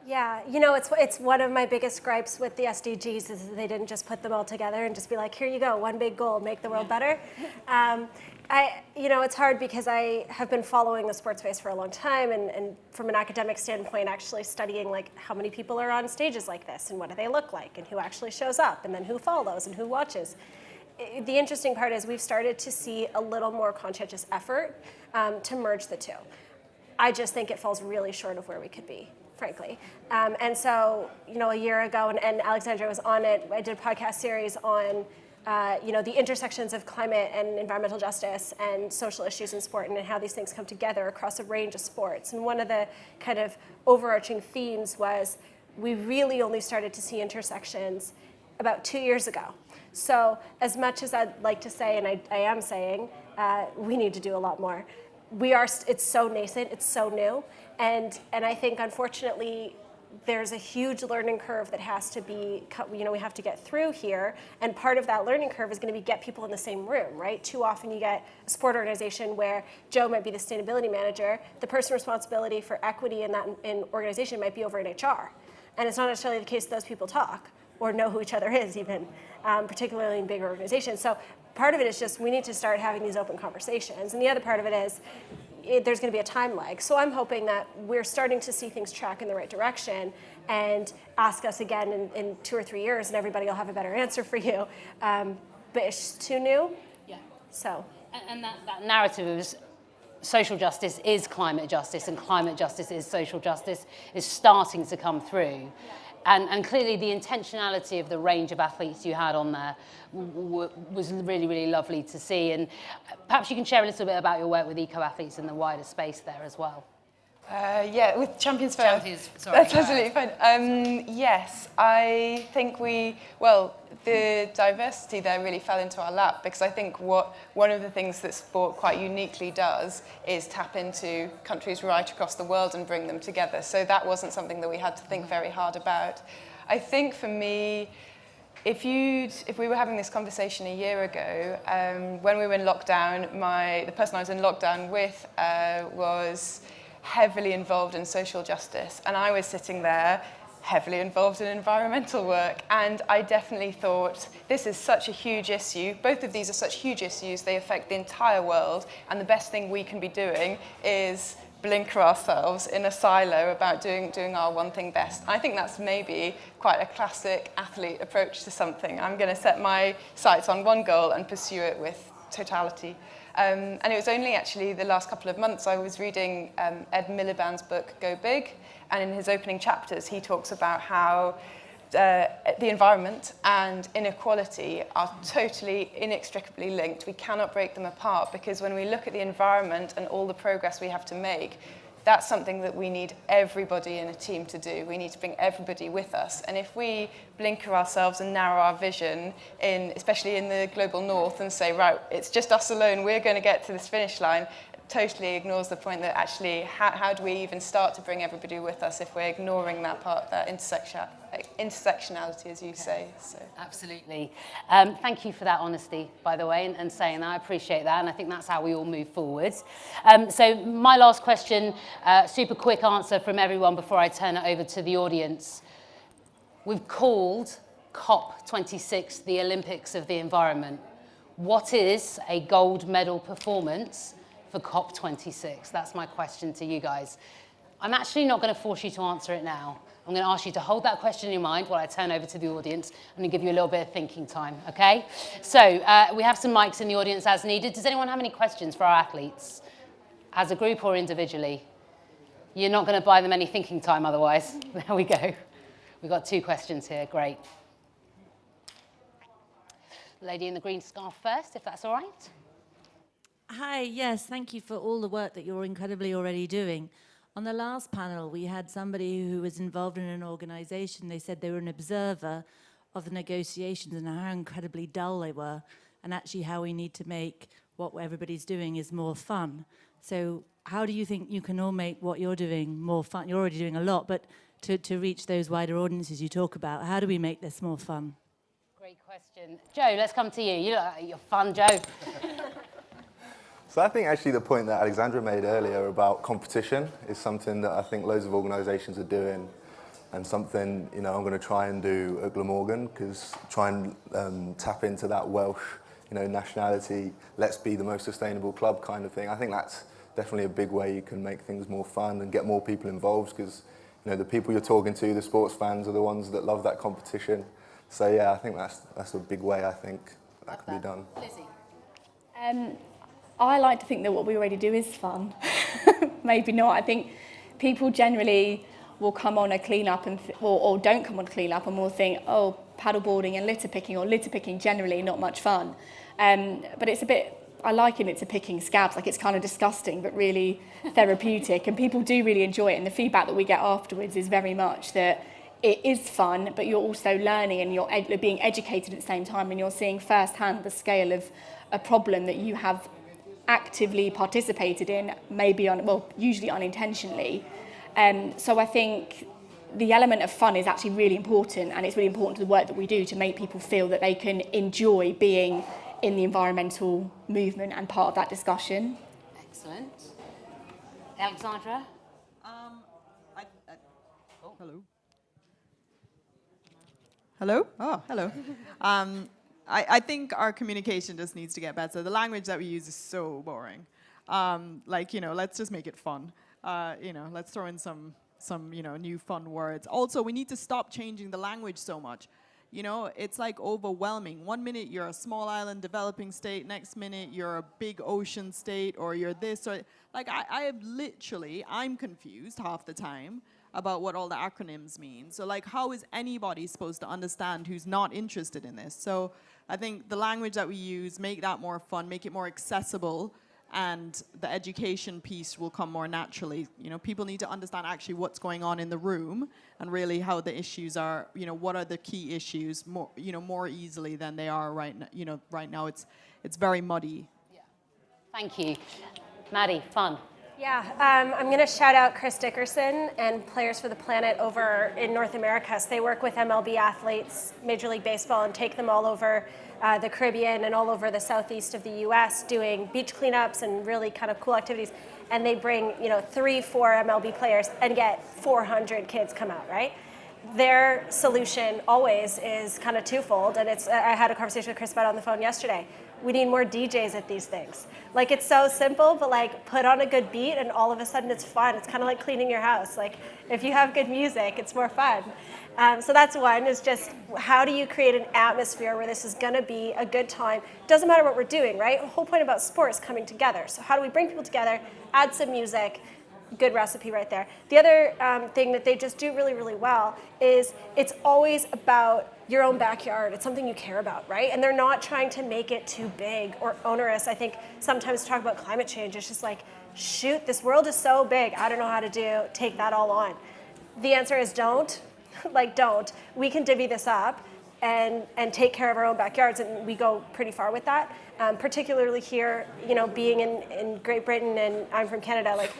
Yeah, you know, it's one of my biggest gripes with the SDGs is that they didn't just put them all together and just be like, here you go, one big goal, make the world better. You know, it's hard because I have been following the sports space for a long time, and from an academic standpoint, actually studying like how many people are on stages like this and what do they look like and who actually shows up and then who follows and who watches. The interesting part is we've started to see a little more conscientious effort to merge the two. I just think it falls really short of where we could be, frankly. And so, you know, a year ago, and Alexandra was on it, I did a podcast series on, you know, the intersections of climate and environmental justice and social issues in sport and how these things come together across a range of sports. And one of the kind of overarching themes was we really only started to see intersections about 2 years ago. So as much as I'd like to say, and I am saying, we need to do a lot more. It's so nascent, it's so new. And I think, unfortunately, there's a huge learning curve that has to be, you know, we have to get through here. And part of that learning curve is going to be get people in the same room, right? Too often you get a sport organization where Joe might be the sustainability manager. The person responsibility for equity in that organization might be over in HR. And it's not necessarily the case that those people talk or know who each other is even, particularly in bigger organizations. So part of it is just we need to start having these open conversations. And the other part of it is there's going to be a time lag. So I'm hoping that we're starting to see things track in the right direction and ask us again in 2 or 3 years and everybody will have a better answer for you. But it's too new. Yeah. So. And that narrative is social justice is climate justice and climate justice is social justice is starting to come through. And clearly the intentionality of the range of athletes you had on there was really, really lovely to see. And perhaps you can share a little bit about your work with eco-athletes in the wider space there as well. Yeah, with Champions Fair. Champions, sorry. That's absolutely fine. Yes, I think the diversity there really fell into our lap because I think one of the things that sport quite uniquely does is tap into countries right across the world and bring them together. So that wasn't something that we had to think very hard about. I think for me, if we were having this conversation a year ago, when we were in lockdown, the person I was in lockdown with was heavily involved in social justice, and I was sitting there heavily involved in environmental work, and I definitely thought this is such a huge issue. Both of these are such huge issues, they affect the entire world, and the best thing we can be doing is blinker ourselves in a silo about doing our one thing best. I think that's maybe quite a classic athlete approach to something. I'm going to set my sights on one goal and pursue it with totality. And it was only actually the last couple of months I was reading Ed Miliband's book, Go Big, and in his opening chapters he talks about how the environment and inequality are totally inextricably linked. We cannot break them apart, because when we look at the environment and all the progress we have to make, that's something that we need everybody in a team to do. We need to bring everybody with us. And if we blinker ourselves and narrow our vision, especially in the global north, and say, right, it's just us alone, we're going to get to this finish line, totally ignores the point that actually how do we even start to bring everybody with us if we're ignoring that part, that intersectionality, as you say. So. Absolutely. Thank you for that honesty, by the way, and saying that. I appreciate that, and I think that's how we all move forward. So my last question, super quick answer from everyone before I turn it over to the audience. We've called COP26 the Olympics of the environment. What is a gold medal performance for COP26? That's my question to you guys. I'm actually not going to force you to answer it now. I'm going to ask you to hold that question in your mind while I turn over to the audience and give you a little bit of thinking time, okay? So we have some mics in the audience as needed. Does anyone have any questions for our athletes, as a group or individually? You're not going to buy them any thinking time otherwise. There we go. We've got 2 questions here. Great. Lady in the green scarf first, if that's all right. Hi, yes, thank you for all the work that you're incredibly already doing. On the last panel, we had somebody who was involved in an organization. They said they were an observer of the negotiations and how incredibly dull they were, and actually how we need to make what everybody's doing is more fun. So how do you think you can all make what you're doing more fun? You're already doing a lot, but to reach those wider audiences you talk about, how do we make this more fun? Great question. Joe, let's come to you. You look like you're fun, Joe. So I think actually the point that Alexandra made earlier about competition is something that I think loads of organisations are doing, and something, you know, I'm going to try and do at Glamorgan, because try and tap into that Welsh, you know, nationality, let's be the most sustainable club kind of thing. I think that's definitely a big way you can make things more fun and get more people involved, because, you know, the people you're talking to, the sports fans, are the ones that love that competition. So yeah, I think that's a big way I think that can be done. Lizzie? I like to think that what we already do is fun. Maybe not. I think people generally will come on a clean-up or don't come on a clean-up and will think, oh, paddleboarding and litter picking generally not much fun. But it's a bit, I liken it to picking scabs, like it's kind of disgusting but really therapeutic, and people do really enjoy it, and the feedback that we get afterwards is very much that it is fun, but you're also learning and you're being educated at the same time, and you're seeing firsthand the scale of a problem that you have actively participated in, maybe usually unintentionally. So I think the element of fun is actually really important, and it's really important to the work that we do to make people feel that they can enjoy being in the environmental movement and part of that discussion. Excellent. Alexandra? Hello. Hello? Oh, hello. I think our communication just needs to get better. The language that we use is so boring. Like, you know, let's just make it fun. You know, let's throw in some you know, new fun words. Also, we need to stop changing the language so much. You know, it's like overwhelming. 1 minute you're a small island developing state, next minute you're a big ocean state, or you're this, or like I'm confused half the time about what all the acronyms mean. So like, how is anybody supposed to understand who's not interested in this? So I think the language that we use, make that more fun, make it more accessible, and the education piece will come more naturally. You know, people need to understand actually what's going on in the room and really how the issues are, you know, what are the key issues more, you know, more easily than they are right now. You know, right now it's very muddy. Yeah. Thank you. Maddie, fun. Yeah, I'm going to shout out Chris Dickerson and Players for the Planet over in North America. So they work with MLB athletes, Major League Baseball, and take them all over the Caribbean and all over the southeast of the U.S. doing beach cleanups and really kind of cool activities. And they bring, you know, 3-4 MLB players and get 400 kids come out, right? Their solution always is kind of twofold, and I had a conversation with Chris about it on the phone yesterday. We need more DJs at these things. Like, it's so simple, but like, put on a good beat and all of a sudden it's fun. It's kind of like cleaning your house. Like, if you have good music, it's more fun. So that's one, is just how do you create an atmosphere where this is gonna be a good time? Doesn't matter what we're doing, right? The whole point about sport is coming together. So how do we bring people together, add some music, good recipe right there. The other thing that they just do really, really well is it's always about your own backyard. It's something you care about, right? And they're not trying to make it too big or onerous. I think sometimes talk about climate change, it's just like, shoot, this world is so big, I don't know how to take that all on. The answer is don't, like don't. We can divvy this up and take care of our own backyards, and we go pretty far with that. Particularly here, you know, being in Great Britain, and I'm from Canada, like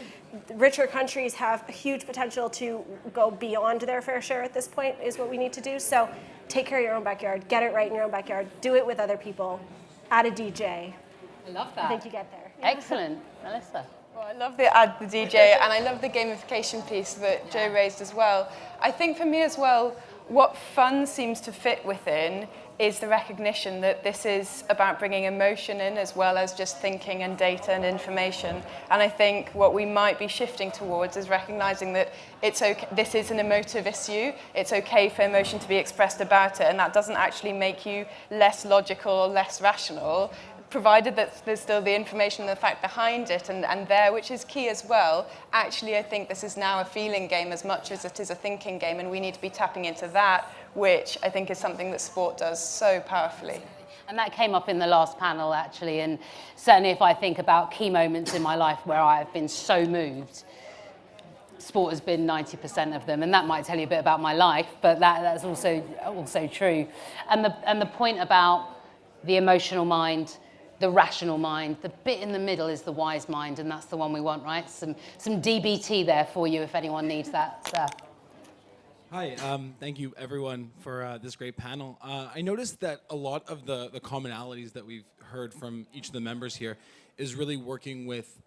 richer countries have a huge potential to go beyond their fair share at this point is what we need to do. So take care of your own backyard, get it right in your own backyard, do it with other people, add a DJ. I love that. I think you get there. Excellent. Melissa? Well, I love the add the DJ, and I love the gamification piece that Joe raised as well. I think for me as well, what fun seems to fit within is the recognition that this is about bringing emotion in as well as just thinking and data and information. And I think what we might be shifting towards is recognizing that it's okay, this is an emotive issue. It's okay for emotion to be expressed about it, and that doesn't actually make you less logical or less rational, provided that there's still the information and the fact behind it and there, which is key as well. Actually, I think this is now a feeling game as much as it is a thinking game, and we need to be tapping into that, which I think is something that sport does so powerfully. And that came up in the last panel, actually, and certainly if I think about key moments in my life where I have been so moved, sport has been 90% of them, and that might tell you a bit about my life, but that's also true. And the point about the emotional mind, the rational mind, the bit in the middle is the wise mind, and that's the one we want, right? Some DBT there for you if anyone needs that. Hi, thank you everyone for this great panel. I noticed that a lot of the commonalities that we've heard from each of the members here is really working with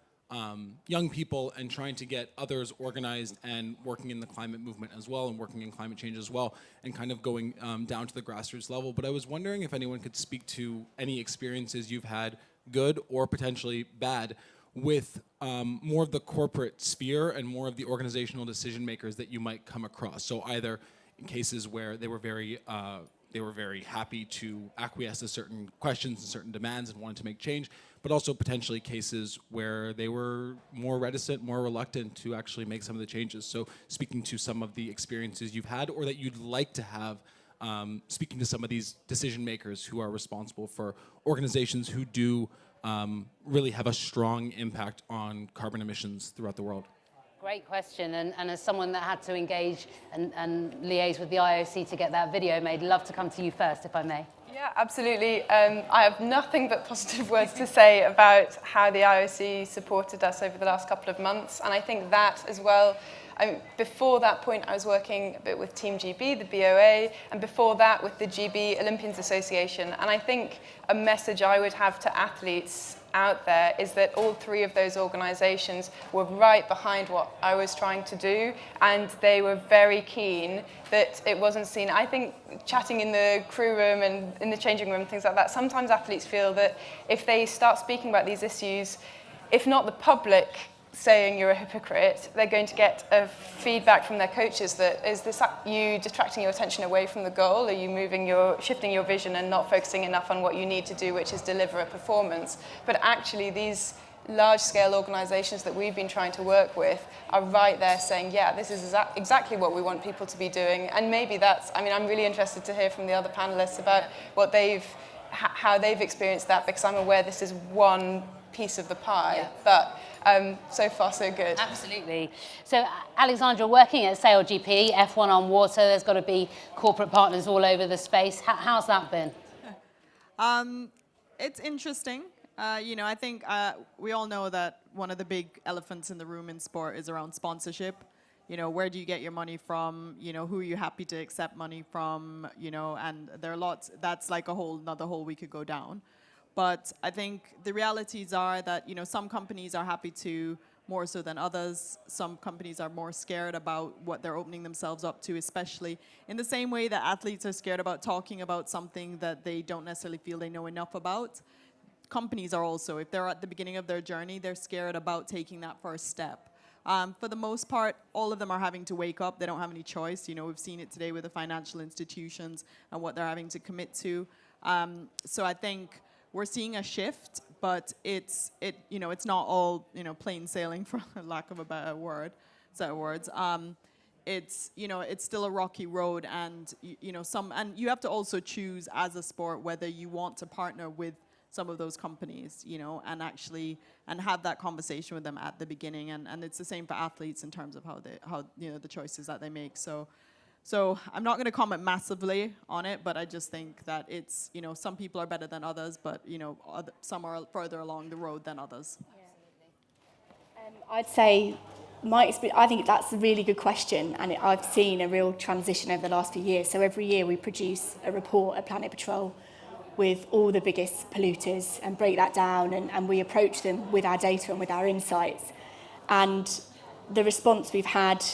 young people and trying to get others organized and working in the climate movement as well, and working in climate change as well, and kind of going down to the grassroots level. But I was wondering if anyone could speak to any experiences you've had, good or potentially bad, with more of the corporate sphere and more of the organizational decision makers that you might come across. So either in cases where they were very happy to acquiesce to certain questions and certain demands and wanted to make change, but also potentially cases where they were more reticent, more reluctant to actually make some of the changes. So speaking to some of the experiences you've had or that you'd like to have, speaking to some of these decision makers who are responsible for organizations who do really have a strong impact on carbon emissions throughout the world. Great question, and as someone that had to engage and liaise with the IOC to get that video made, love to come to you first, if I may. Yeah, absolutely. I have nothing but positive words to say about how the IOC supported us over the last couple of months, and I think that as well. Before that point, I was working a bit with Team GB, the BOA, and before that with the GB Olympians Association. And I think a message I would have to athletes out there is that all three of those organizations were right behind what I was trying to do, and they were very keen that it wasn't seen. I think chatting in the crew room and in the changing room, things like that, sometimes athletes feel that if they start speaking about these issues, if not the public saying you're a hypocrite, they're going to get a feedback from their coaches that, is this you distracting your attention away from the goal? Are you shifting your vision and not focusing enough on what you need to do, which is deliver a performance? But actually these large-scale organizations that we've been trying to work with are right there saying, yeah, this is exactly what we want people to be doing. And maybe I'm really interested to hear from the other panelists about what how they've experienced that, because I'm aware this is one piece of the pie, but so far so good. Absolutely. So Alexandra, working at SailGP, F1 on water, there's got to be corporate partners all over the space. How's that been? It's interesting. I think we all know that one of the big elephants in the room in sport is around sponsorship. Where do you get your money from? Who are you happy to accept money from? And there are lots. That's like another hole we could go down. But I think the realities are that, some companies are happy to more so than others. Some companies are more scared about what they're opening themselves up to, especially in the same way that athletes are scared about talking about something that they don't necessarily feel they know enough about. companies are also, if they're at the beginning of their journey, they're scared about taking that first step. For the most part, all of them are having to wake up. They don't have any choice. You know, we've seen it today with the financial institutions and what they're having to commit to. So I think we're seeing a shift, but it's not all, you know, plain sailing, for lack of a better set of words. It's still a rocky road, and and you have to also choose as a sport whether you want to partner with some of those companies, you know, and have that conversation with them at the beginning, and it's the same for athletes in terms of how the choices that they make. So I'm not going to comment massively on it, but I just think that it's, you know, some people are better than others, but, you know, some are further along the road than others. I'd say my experience, I think that's a really good question, and I've seen a real transition over the last few years. So every year we produce a report at Planet Patrol with all the biggest polluters and break that down, and we approach them with our data and with our insights. And the response we've had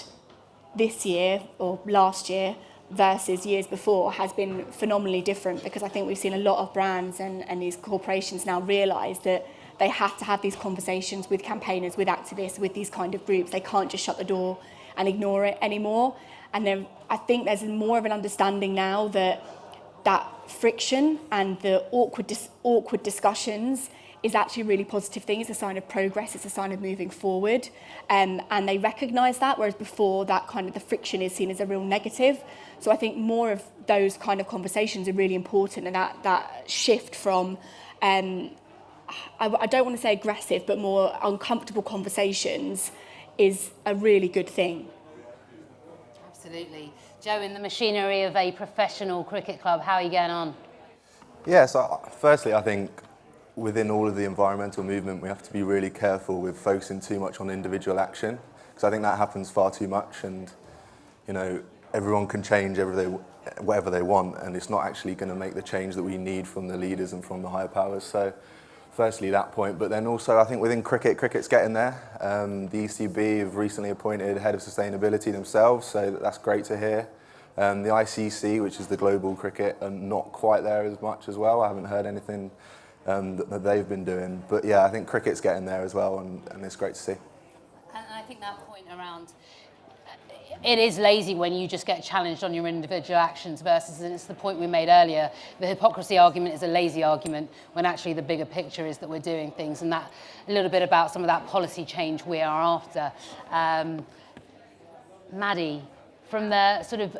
this year or last year versus years before has been phenomenally different, because I think we've seen a lot of brands and these corporations now realise that they have to have these conversations with campaigners, with activists, with these kind of groups. They can't just shut the door and ignore it anymore. And then I think there's more of an understanding now that friction and the awkward discussions is actually a really positive thing. It's a sign of progress. It's a sign of moving forward. And they recognise that, whereas before that kind of the friction is seen as a real negative. So I think more of those kind of conversations are really important, and that shift from, I don't want to say aggressive, but more uncomfortable conversations is a really good thing. Absolutely. Joe, in the machinery of a professional cricket club, how are you getting on? Yeah, so firstly, I think within all of the environmental movement, we have to be really careful with focusing too much on individual action, because I think that happens far too much, and, you know, everyone can change whatever they want, and it's not actually going to make the change that we need from the leaders and from the higher powers. So firstly, that point, but then also I think within cricket's getting there. The ECB have recently appointed head of sustainability themselves, so that's great to hear. The ICC, which is the global cricket, are not quite there as much as well. I haven't heard anything that they've been doing. But yeah, I think cricket's getting there as well, and it's great to see. And I think that point around, it is lazy when you just get challenged on your individual actions versus, and it's the point we made earlier, the hypocrisy argument is a lazy argument when actually the bigger picture is that we're doing things, and that a little bit about some of that policy change we are after. Maddie, from the sort of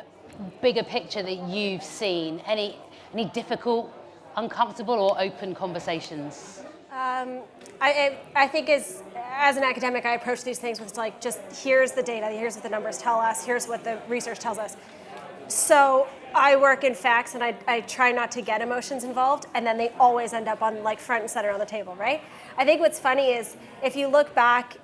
bigger picture that you've seen, any difficult, uncomfortable or open conversations? I think as an academic, I approach these things with like, just here's the data, here's what the numbers tell us, here's what the research tells us. So I work in facts, and I try not to get emotions involved, and then they always end up on like front and center on the table, right? I think what's funny is if you look back,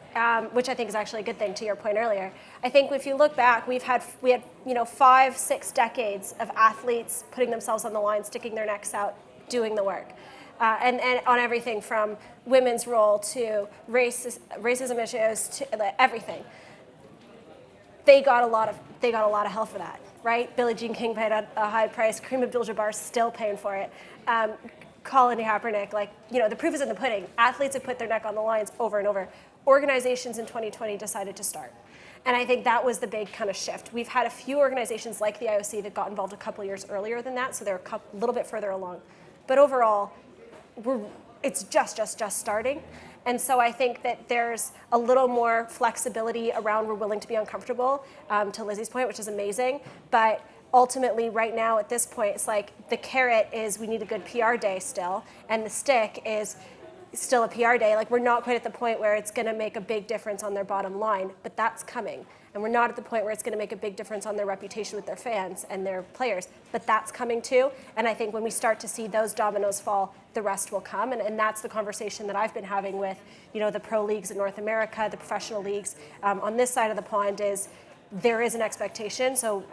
which I think is actually a good thing to your point earlier, I think if you look back, we had 5-6 decades of athletes putting themselves on the line, sticking their necks out, doing the work. And on everything from women's role to racism issues to everything. They got a lot of hell for that, right? Billie Jean King paid a high price. Kareem Abdul-Jabbar is still paying for it. Colin Kaepernick, the proof is in the pudding. Athletes have put their neck on the lines over and over. Organizations in 2020 decided to start. And I think that was the big kind of shift. We've had a few organizations like the IOC that got involved a couple years earlier than that, so they're a little bit further along. But overall, it's just starting. And so I think that there's a little more flexibility around we're willing to be uncomfortable, to Lizzie's point, which is amazing. But ultimately, right now at this point, it's like the carrot is we need a good PR day still, and the stick is still a PR day. Like, we're not quite at the point where it's going to make a big difference on their bottom line, but that's coming. And we're not at the point where it's going to make a big difference on their reputation with their fans and their players, but that's coming too. And I think when we start to see those dominoes fall, the rest will come. And that's the conversation that I've been having with, the pro leagues in North America, the professional leagues. On this side of the pond is there is an expectation. So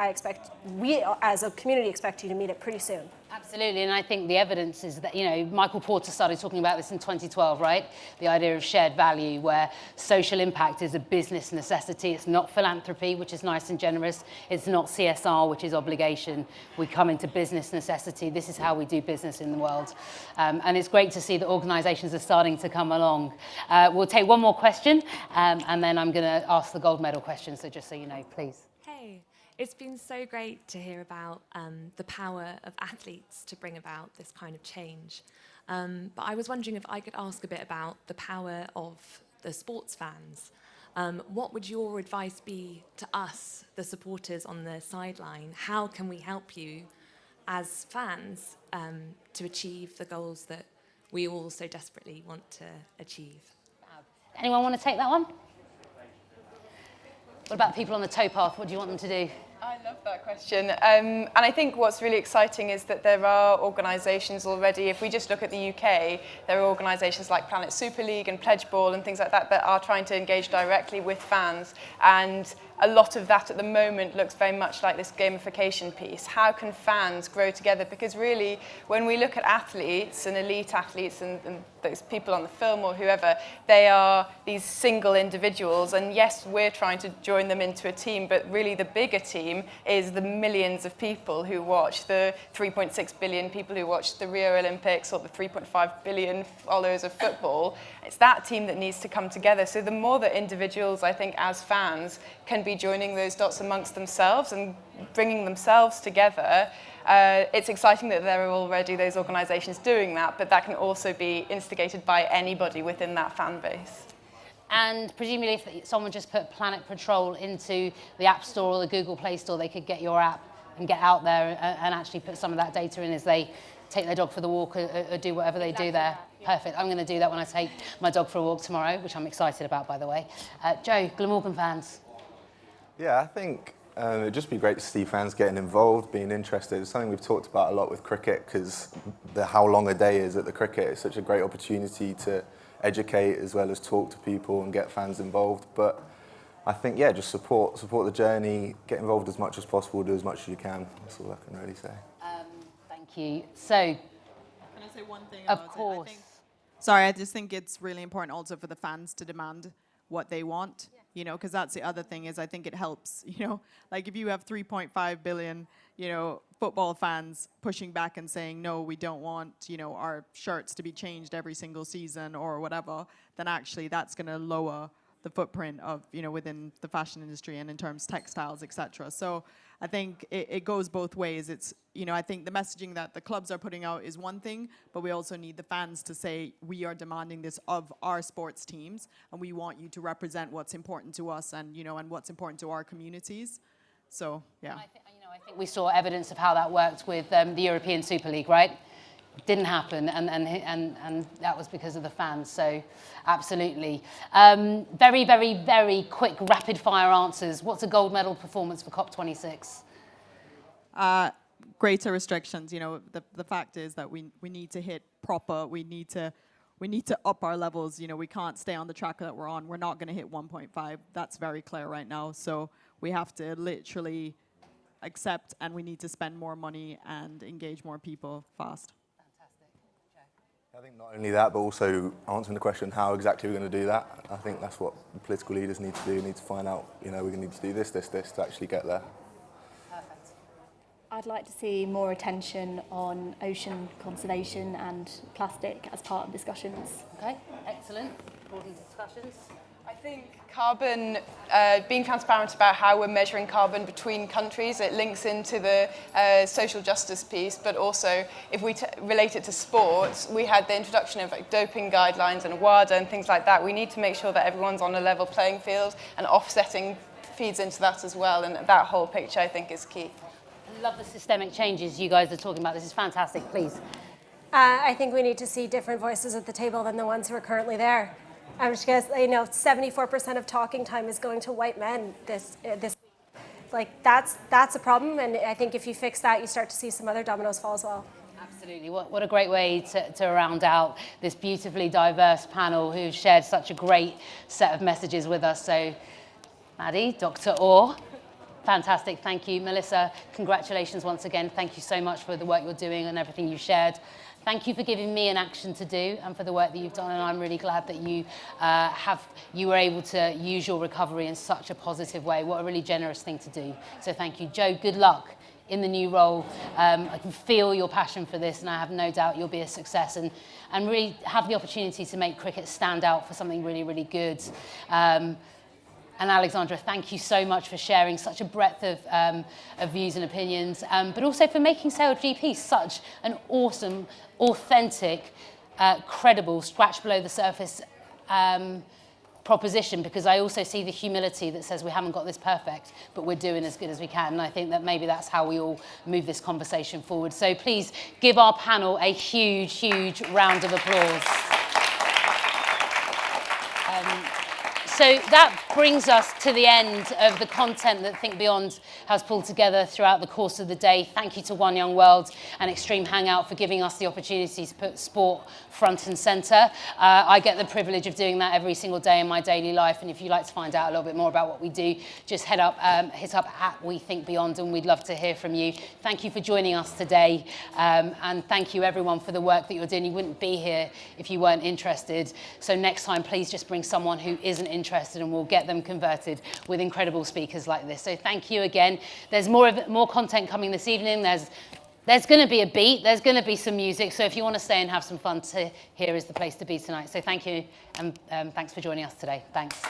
we as a community expect you to meet it pretty soon. Absolutely, and I think the evidence is that, Michael Porter started talking about this in 2012, right? The idea of shared value, where social impact is a business necessity. It's not philanthropy, which is nice and generous. It's not CSR, which is obligation. We come into business necessity. This is how we do business in the world. And it's great to see that organisations are starting to come along. We'll take one more question, and then I'm going to ask the gold medal question, so just so you know, please. Hey. It's been so great to hear about the power of athletes to bring about this kind of change. But I was wondering if I could ask a bit about the power of the sports fans. What would your advice be to us, the supporters on the sideline? How can we help you as fans to achieve the goals that we all so desperately want to achieve? Anyone want to take that one? What about people on the towpath? What do you want them to do? I love that question. And I think what's really exciting is that there are organisations already. If we just look at the UK, there are organisations like Planet Super League and Pledge Ball and things like that that are trying to engage directly with fans. And a lot of that at the moment looks very much like this gamification piece. How can fans grow together? Because really, when we look at athletes and elite athletes and those people on the film or whoever, they are these single individuals. And yes, we're trying to join them into a team, but really the bigger team is the millions of people who watch, the 3.6 billion people who watch the Rio Olympics or the 3.5 billion followers of football. It's that team that needs to come together. So the more that individuals, I think, as fans, can be joining those dots amongst themselves and bringing themselves together, it's exciting that there are already those organisations doing that, but that can also be instigated by anybody within that fan base. And presumably if someone just put Planet Patrol into the App Store or the Google Play Store, they could get your app and get out there and actually put some of that data in as they take their dog for the walk or do whatever they do there. Perfect. I'm going to do that when I take my dog for a walk tomorrow, which I'm excited about, by the way. Joe, Glamorgan fans. Yeah, I think it'd just be great to see fans getting involved, being interested. It's something we've talked about a lot with cricket because how long a day is at the cricket is such a great opportunity to educate as well as talk to people and get fans involved. But I think, yeah, just support the journey, get involved as much as possible, do as much as you can. That's all I can really say. Thank you. So, can I say one thing? Of course. Sorry, I just think it's really important also for the fans to demand what they want, because that's the other thing is I think it helps, like if you have 3.5 billion, football fans pushing back and saying, no, we don't want, our shirts to be changed every single season or whatever, then actually that's going to lower the footprint of, within the fashion industry and in terms of textiles, etc. So I think it goes both ways. It's, I think the messaging that the clubs are putting out is one thing, but we also need the fans to say, we are demanding this of our sports teams, and we want you to represent what's important to us and, and what's important to our communities. So, yeah. I think we saw evidence of how that worked with the European Super League, right? Didn't happen, and that was because of the fans, so absolutely. Very, very, very quick, rapid-fire answers. What's a gold medal performance for COP26? Greater restrictions. The fact is that we need to hit proper, we need to up our levels. We can't stay on the track that we're on. We're not going to hit 1.5. That's very clear right now, so we have to literally accept, and we need to spend more money and engage more people fast. I think not only that, but also answering the question, how exactly we're going to do that. I think that's what the political leaders need to do, need to find out, we're going to need to do this to actually get there. Perfect. I'd like to see more attention on ocean conservation and plastic as part of discussions. Okay, excellent. Broadening discussions. I think carbon, being transparent about how we're measuring carbon between countries, it links into the social justice piece, but also if we relate it to sports, we had the introduction of doping guidelines and WADA and things like that. We need to make sure that everyone's on a level playing field, and offsetting feeds into that as well, and that whole picture I think is key. I love the systemic changes you guys are talking about. This is fantastic, please. I think we need to see different voices at the table than the ones who are currently there. I'm just going to say, 74% of talking time is going to white men this week. Like, that's a problem, and I think if you fix that, you start to see some other dominoes fall as well. Absolutely. What a great way to round out this beautifully diverse panel who shared such a great set of messages with us. So, Maddie, Dr. Orr, Fantastic, thank you. Melissa, congratulations once again. Thank you so much for the work you're doing and everything you've shared. Thank you for giving me an action to do and for the work that you've done, and I'm really glad that you were able to use your recovery in such a positive way. What a really generous thing to do. So thank you. Joe, good luck in the new role. I can feel your passion for this, and I have no doubt you'll be a success and really have the opportunity to make cricket stand out for something really, really good. And Alexandra, thank you so much for sharing such a breadth of views and opinions, but also for making Sale GP such an awesome, authentic, credible, scratch below the surface proposition, because I also see the humility that says we haven't got this perfect, but we're doing as good as we can. And I think that maybe that's how we all move this conversation forward. So please give our panel a huge, huge round of applause. So that brings us to the end of the content that Think Beyond has pulled together throughout the course of the day. Thank you to One Young World and Extreme Hangout for giving us the opportunity to put sport front and centre. I get the privilege of doing that every single day in my daily life, and if you'd like to find out a little bit more about what we do, just hit up at We Think Beyond, and we'd love to hear from you. Thank you for joining us today, and thank you everyone for the work that you're doing. You wouldn't be here if you weren't interested. So next time, please just bring someone who isn't interested, and we'll get them converted with incredible speakers like this. So thank you again. There's more content coming this evening. There's going to be a beat. There's going to be some music. So if you want to stay and have some fun, here is the place to be tonight. So thank you, and thanks for joining us today. Thanks.